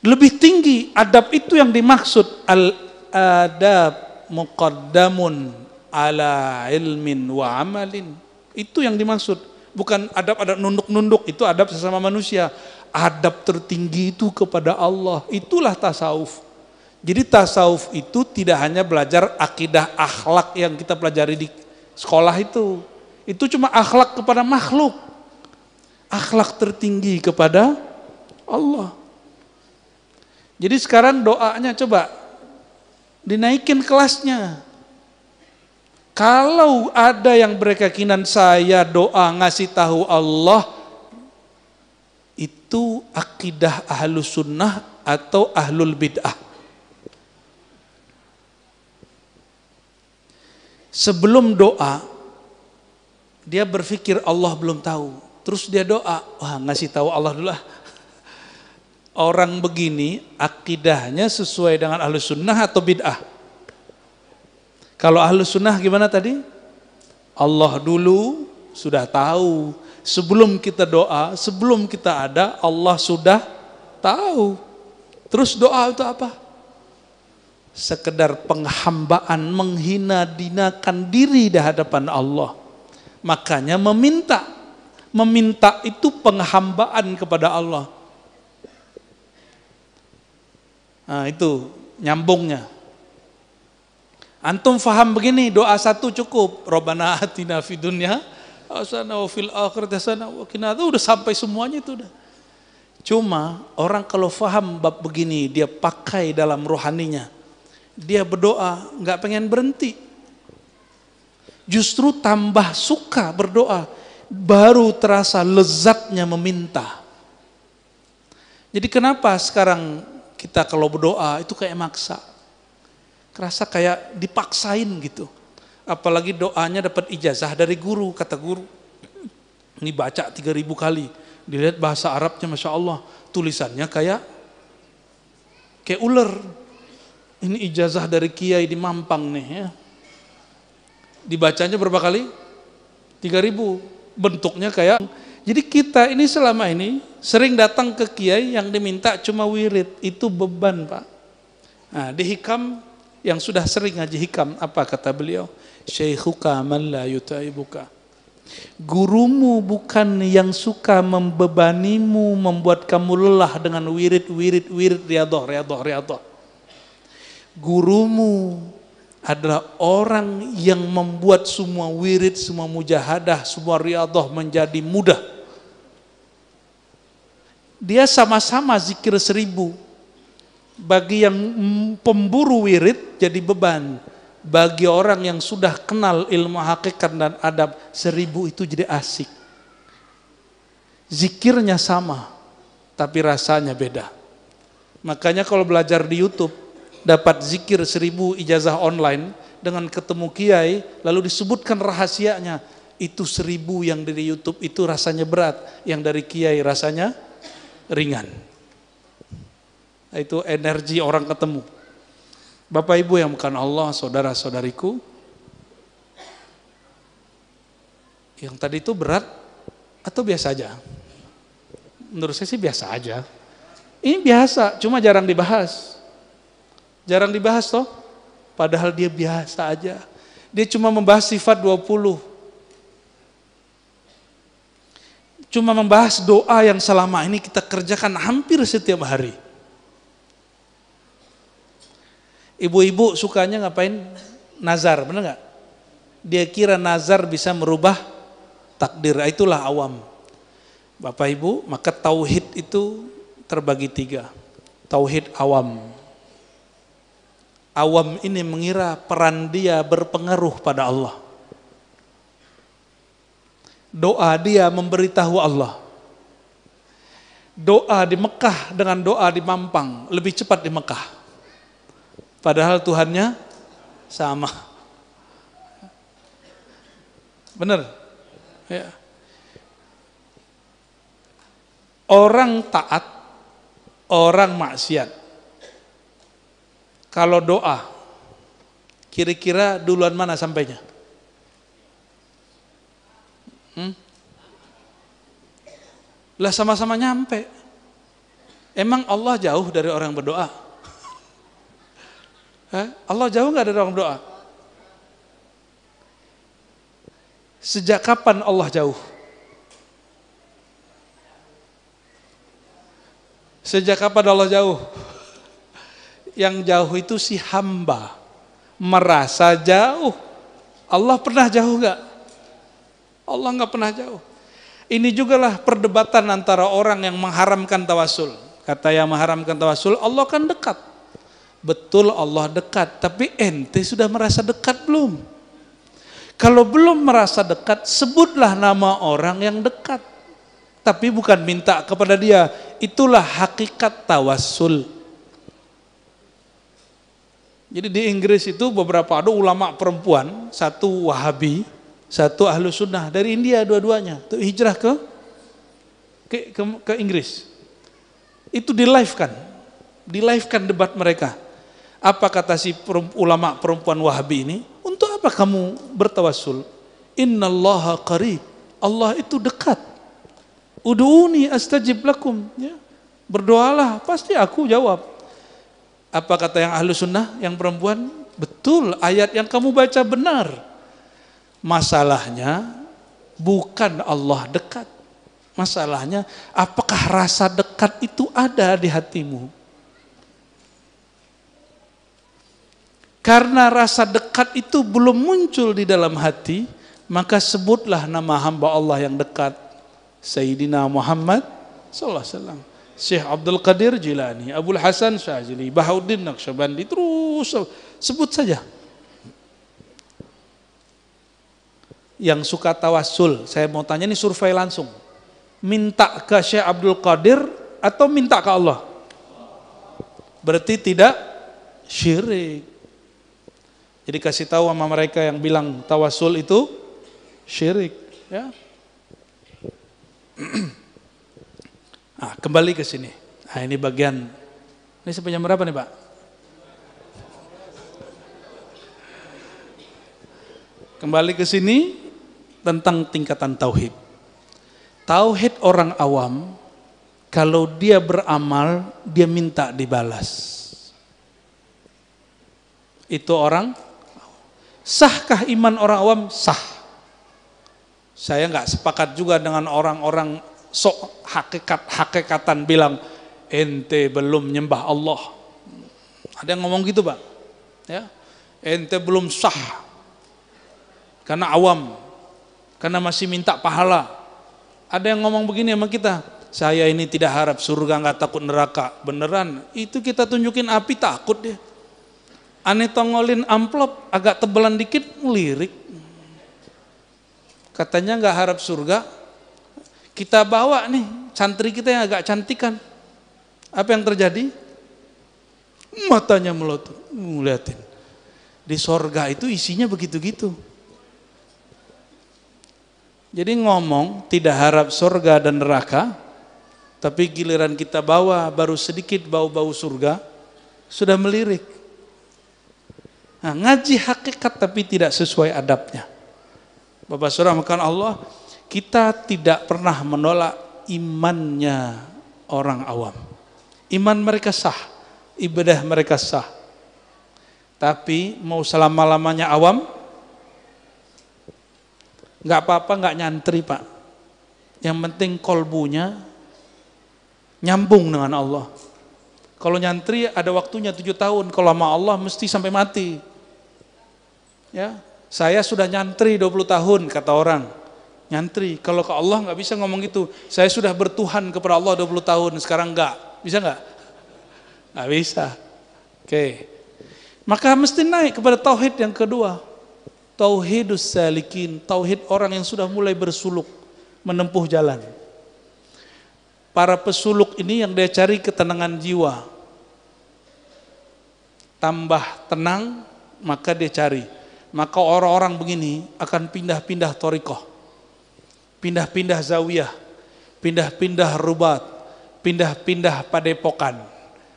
Lebih tinggi adab itu yang dimaksud al-adab muqaddamun ala ilmin wa amalin. Itu yang dimaksud. Bukan adab-adab nunduk-nunduk, itu adab sesama manusia. Adab tertinggi itu kepada Allah. Itulah tasawuf. Jadi tasawuf itu tidak hanya belajar akidah akhlak yang kita pelajari di sekolah itu. Itu cuma akhlak kepada makhluk. akhlak tertinggi kepada Allah. Jadi sekarang doanya coba dinaikin kelasnya. Kalau ada yang berkeyakinan saya doa ngasih tahu Allah, itu akidah ahlus sunnah atau ahlul bid'ah. Sebelum doa, dia berpikir Allah belum tahu. Terus dia doa, wah ngasih tahu Allah dulu lah. Orang begini akidahnya sesuai dengan ahlus sunnah atau bid'ah? Kalau ahlus sunnah gimana tadi? Allah dulu sudah tahu. Sebelum kita doa, sebelum kita ada, Allah sudah tahu. Terus doa itu apa? Sekedar penghambaan, menghina-dinakan diri di hadapan Allah. Makanya meminta. Meminta itu penghambaan kepada Allah. Nah itu nyambungnya. Antum faham begini, doa satu cukup. Rabbana atina fid dunya hasanah wa fil akhirati hasanah wa qina adzabannar. Udah sampai semuanya itu udah. Cuma orang kalau faham bab begini, dia pakai dalam rohaninya. Dia berdoa, nggak pengen berhenti. Justru tambah suka berdoa. Baru terasa lezatnya meminta. Jadi kenapa sekarang kita kalau berdoa itu kayak maksa? Kerasa kayak dipaksain gitu. Apalagi doanya dapat ijazah dari guru, kata guru. Ini baca 3.000 kali. Dilihat bahasa Arabnya Masya Allah. Tulisannya kayak ular. Ini ijazah dari kiai di Mampang nih ya. Dibacanya berapa kali? 3.000. Bentuknya kayak. Jadi kita ini selama ini sering datang ke kiai yang diminta cuma wirid. Itu beban Pak. Nah di hikam yang sudah sering ngaji hikam, apa kata beliau? Syaikhuka man la yutaibuka. Gurumu bukan yang suka membebanimu, membuat kamu lelah dengan wirid riyadhah. Gurumu adalah orang yang membuat semua wirid, semua mujahadah, semua riyadhah menjadi mudah. Dia sama-sama zikir 1000. Bagi yang pemburu wirid jadi beban. Bagi orang yang sudah kenal ilmu hakikat dan adab, 1000 itu jadi asik. Zikirnya sama, tapi rasanya beda. Makanya kalau belajar di YouTube, dapat zikir 1000 ijazah online, dengan ketemu kiai, lalu disebutkan rahasianya, itu 1000 yang dari YouTube itu rasanya berat, yang dari kiai rasanya ringan. Itu energi orang ketemu. Bapak Ibu yang bukan Allah, saudara-saudariku, yang tadi itu berat atau biasa aja? Menurut saya sih biasa aja. Ini biasa, cuma jarang dibahas. Jarang dibahas toh, padahal dia biasa aja. Dia cuma membahas sifat 20. Cuma membahas doa yang selama ini kita kerjakan hampir setiap hari. Ibu-ibu sukanya ngapain? Nazar, benar nggak? Dia kira nazar bisa merubah takdir, itulah awam. Bapak Ibu, maka tauhid itu terbagi 3. Tauhid awam. Awam ini mengira peran dia berpengaruh pada Allah. Doa dia memberitahu Allah. Doa di Mekah dengan doa di Mampang lebih cepat di Mekah. Padahal Tuhannya sama. Benar? Ya. Orang taat, orang maksiat. Kalau doa, kira-kira duluan mana sampainya? Lah sama-sama nyampe. Emang Allah jauh dari orang berdoa? Allah jauh nggak dari orang berdoa? Sejak kapan Allah jauh? Sejak kapan Allah jauh? Yang jauh itu si hamba merasa jauh. Allah pernah jauh nggak? Allah nggak pernah jauh. Ini jugalah perdebatan antara orang yang mengharamkan tawasul. Kata yang mengharamkan tawasul, Allah kan dekat. Betul Allah dekat, tapi ente sudah merasa dekat belum? Kalau belum merasa dekat, sebutlah nama orang yang dekat. Tapi bukan minta kepada dia. Itulah hakikat tawasul. Jadi di Inggris itu beberapa ada ulama perempuan, satu Wahabi, satu Ahlu Sunnah dari India dua-duanya, itu hijrah ke Inggris. Itu di live kan debat mereka. Apa kata si ulama perempuan Wahabi ini? Untuk apa kamu bertawassul? Innallaha qarib. Allah itu dekat. Ud'uni astajib lakum. Ya. Berdoalah, pasti aku jawab. Apa kata yang Ahlu Sunnah, yang perempuan? Betul, ayat yang kamu baca benar. Masalahnya bukan Allah dekat. Masalahnya apakah rasa dekat itu ada di hatimu? Karena rasa dekat itu belum muncul di dalam hati, maka sebutlah nama hamba Allah yang dekat, Sayyidina Muhammad sallallahu alaihi wasallam, Syekh Abdul Qadir Jilani, Abul Hasan Syazili, Bahauddin Naqsyabandi, terus sebut saja. Yang suka tawasul, saya mau tanya ini survei langsung. Minta ke Syekh Abdul Qadir atau minta ke Allah? Berarti tidak syirik. Jadi kasih tahu sama mereka yang bilang tawasul itu syirik, ya. Nah, kembali ke sini. Nah, ini bagian. Ini sampai jam berapa nih, Pak? Kembali ke sini tentang tingkatan tauhid. Tauhid orang awam, kalau dia beramal, dia minta dibalas. Itu orang. Sahkah iman orang awam? Sah. Saya nggak sepakat juga dengan orang-orang sok hakikatan bilang ente belum nyembah Allah. Ada yang ngomong gitu, Pak. Ya, ente belum sah karena awam, karena masih minta pahala. Ada yang ngomong begini sama kita, saya ini tidak harap surga, nggak takut neraka. Beneran? Itu kita tunjukin api takut dia. Aneh tongolin amplop agak tebelan dikit ngelirik. Katanya nggak harap surga. Kita bawa nih santri kita yang agak cantikan. Apa yang terjadi? Matanya melotot, ngeliatin. Di sorga itu isinya begitu-gitu. Jadi ngomong tidak harap surga dan neraka, tapi giliran kita bawa baru sedikit bau-bau surga, sudah melirik. Nah, ngaji hakikat tapi tidak sesuai adabnya. Bapak Saudara makan Allah, kita tidak pernah menolak imannya orang awam. Iman mereka sah, ibadah mereka sah. Tapi mau selama-lamanya awam, nggak apa-apa, nggak nyantri, Pak. Yang penting kolbunya nyambung dengan Allah. Kalau nyantri ada waktunya 7 tahun, kalau sama Allah mesti sampai mati. Ya, saya sudah nyantri 20 tahun kata orang. Nyantri, kalau ke Allah nggak bisa ngomong gitu. Saya sudah bertuhan kepada Allah 20 tahun, sekarang nggak. Bisa nggak? Nggak bisa. Oke. Maka mesti naik kepada tauhid yang kedua. Tauhidus salikin, tauhid orang yang sudah mulai bersuluk, menempuh jalan. Para pesuluk ini yang dia cari ketenangan jiwa. Tambah tenang, maka dia cari. Maka orang-orang begini akan pindah-pindah thariqah, pindah-pindah zawiyah, pindah-pindah rubat, pindah-pindah padepokan,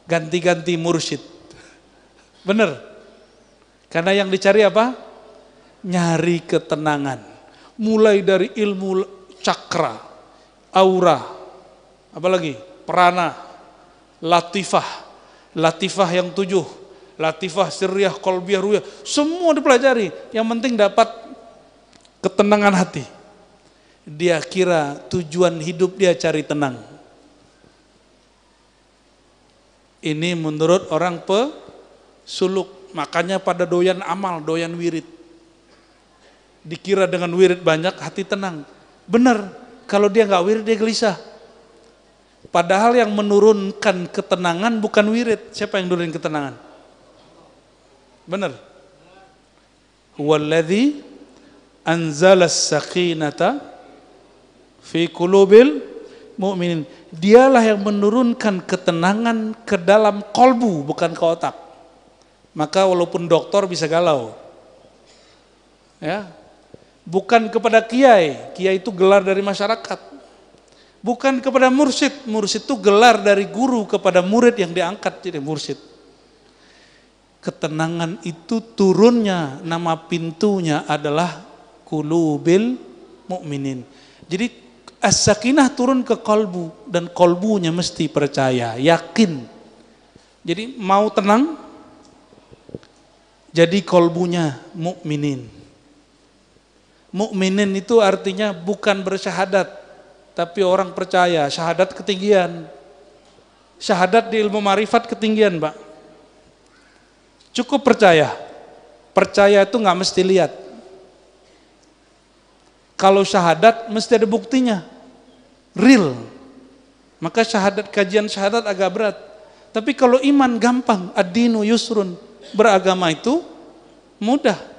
ganti-ganti mursyid. Bener? Karena yang dicari apa? Nyari ketenangan. Mulai dari ilmu cakra, aura, apalagi prana, latifah yang 7, latifah sirriyah, qalbiyah, ruhiyah, semua dipelajari. Yang penting dapat ketenangan hati. Dia kira tujuan hidup dia cari tenang. Ini menurut orang pesuluk. Makanya pada doyan amal, doyan wirid. Dikira dengan wirid banyak hati tenang. Benar, Kalau dia nggak wirid dia gelisah. Padahal yang menurunkan ketenangan bukan wirid. Siapa yang nurunin ketenangan? Benar. Huwallazi anzalas sakinata fi qulubil mu'minin. Dialah yang menurunkan ketenangan ke dalam kolbu, bukan ke otak. Maka walaupun dokter bisa galau. Ya. Bukan kepada kiai, kiai itu gelar dari masyarakat. Bukan kepada mursyid, mursyid itu gelar dari guru kepada murid yang diangkat jadi mursyid. Ketenangan itu turunnya, nama pintunya adalah qulubil mu'minin. Jadi as-sakinah turun ke kolbu, dan kolbunya mesti percaya, yakin. Jadi mau tenang, jadi kolbunya mukminin. Mukminin itu artinya bukan bersyahadat, tapi orang percaya. Syahadat ketinggian. Syahadat di ilmu marifat ketinggian, Pak. Cukup percaya. Percaya itu nggak mesti lihat. Kalau syahadat mesti ada buktinya. Real. Maka syahadat, kajian syahadat agak berat. Tapi kalau iman gampang, ad-dinu yusrun. Beragama itu mudah.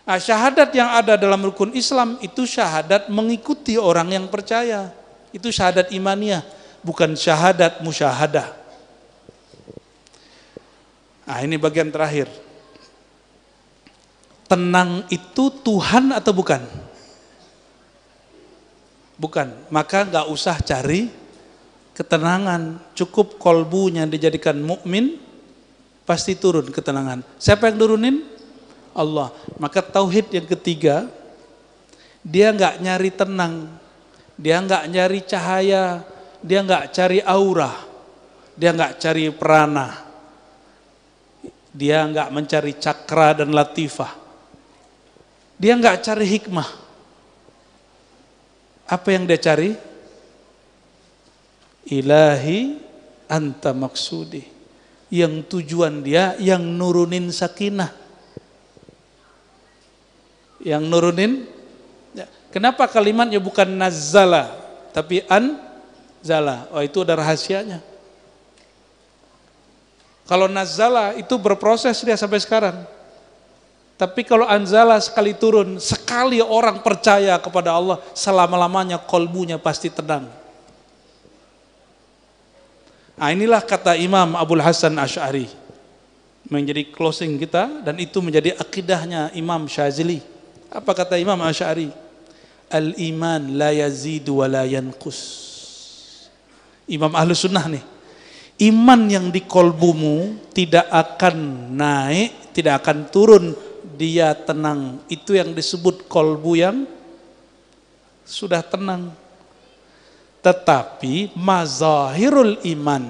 Nah, syahadat yang ada dalam rukun Islam itu syahadat mengikuti orang yang percaya. Itu syahadat imaniyah, bukan syahadat musyahadah. Nah, ini bagian terakhir. Tenang itu Tuhan atau bukan? Bukan. Maka nggak usah cari ketenangan. Cukup kolbunya dijadikan mukmin, pasti turun ketenangan. Siapa yang turunin? Allah. Maka tauhid yang ketiga, dia nggak nyari tenang, dia nggak nyari cahaya, dia nggak cari aura, dia nggak cari prana, dia nggak mencari cakra dan latifah, dia nggak cari hikmah. Apa yang dia cari? Ilahi anta maksudi. Yang tujuan dia yang nurunin sakinah. Yang nurunin, kenapa kalimatnya bukan nazzala tapi anzala? Oh, itu ada rahasianya. Kalau nazzala itu berproses dia sampai sekarang. Tapi kalau anzala sekali turun, sekali orang percaya kepada Allah, selama-lamanya kolbunya pasti tenang. Nah, inilah kata Imam Abul Hasan Asy'ari menjadi closing kita, dan itu menjadi akidahnya Imam Syazili. Apa kata Imam Asy'ari? Al-iman la yazidu wa la yanqus. Imam Ahlus Sunnah nih. Iman yang di kolbumu tidak akan naik, tidak akan turun, dia tenang. Itu yang disebut kolbu yang sudah tenang. Tetapi mazahirul iman,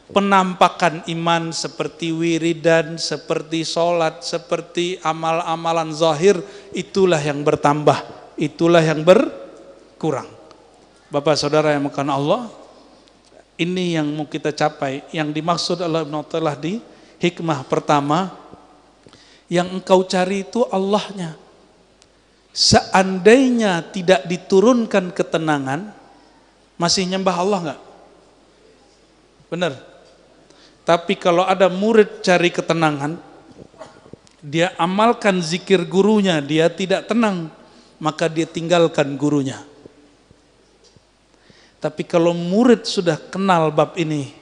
penampakan iman seperti wiridan, seperti sholat, seperti amal-amalan zahir, itulah yang bertambah, itulah yang berkurang. Bapak saudara yang makan Allah, ini yang mau kita capai. Yang dimaksud Allah telah di hikmah pertama, yang engkau cari itu Allahnya. Seandainya tidak diturunkan ketenangan, masih nyembah Allah enggak? Benar. Tapi kalau ada murid cari ketenangan, dia amalkan zikir gurunya, dia tidak tenang, maka dia tinggalkan gurunya. Tapi kalau murid sudah kenal bab ini,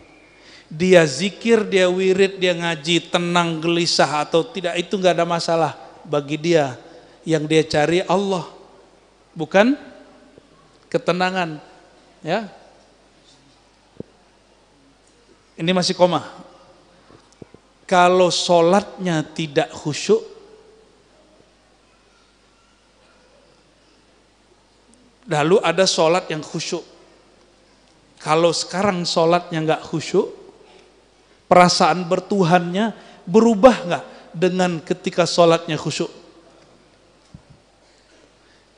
dia zikir, dia wirid, dia ngaji, tenang, gelisah atau tidak, itu nggak ada masalah bagi dia. Yang dia cari Allah, bukan ketenangan. Ya. Ini masih koma. Kalau sholatnya tidak khusyuk, lalu ada sholat yang khusyuk. Kalau sekarang sholatnya nggak khusyuk, perasaan bertuhannya berubah nggak dengan ketika sholatnya khusyuk?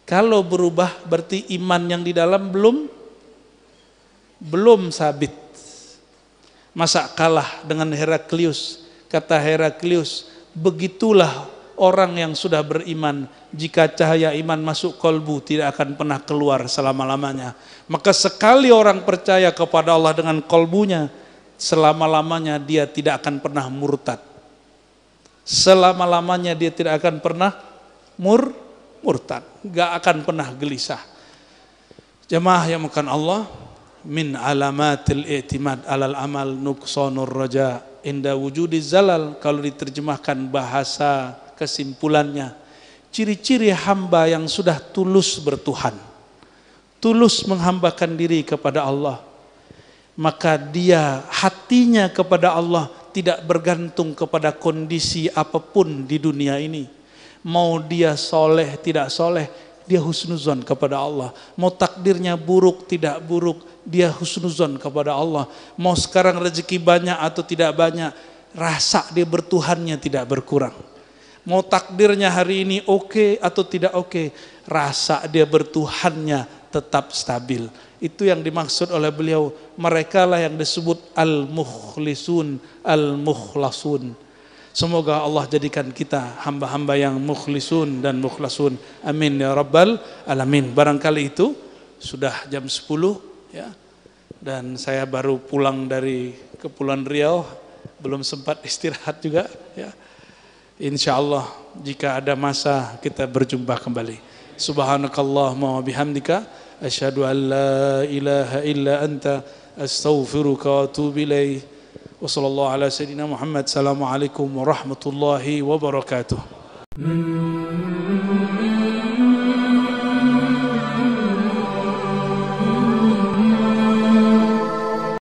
Kalau berubah berarti iman yang di dalam belum sabit. Masa kalah dengan Heraklius? Kata Heraklius, begitulah orang yang sudah beriman, jika cahaya iman masuk kolbu tidak akan pernah keluar selama-lamanya. Maka sekali orang percaya kepada Allah dengan kolbunya, selama-lamanya dia tidak akan pernah murtad. Selama-lamanya dia tidak akan pernah murtad, gak akan pernah gelisah. Jemaah yang makan Allah, min alamatil i'timad alal amal nuqsanur raja inda wujudi zalal. Kalau diterjemahkan bahasa kesimpulannya, ciri-ciri hamba yang sudah tulus bertuhan, tulus menghambakan diri kepada Allah, maka dia hatinya kepada Allah tidak bergantung kepada kondisi apapun di dunia ini. Mau dia soleh tidak soleh, dia husnuzon kepada Allah. Mau takdirnya buruk tidak buruk, dia husnuzon kepada Allah. Mau sekarang rezeki banyak atau tidak banyak, rasa dia bertuhannya tidak berkurang. Mau takdirnya hari ini oke atau tidak oke, rasa dia bertuhannya tetap stabil. Itu yang dimaksud oleh beliau, mereka lah yang disebut al-mukhlisun, al-mukhlasun. Semoga Allah jadikan kita hamba-hamba yang mukhlisun dan mukhlasun. Amin ya rabbal alamin. Barangkali itu sudah jam 10 ya. Dan saya baru pulang dari Kepulauan Riau, belum sempat istirahat juga ya. Insyaallah jika ada masa kita berjumpa kembali. Subhanakallahumma wa bihamdika asyhadu an la ilaha illa anta astaghfiruka wa atubu ilaik. Wassallallahu ala sayyidina Muhammad. Assalamualaikum warahmatullahi wabarakatuh.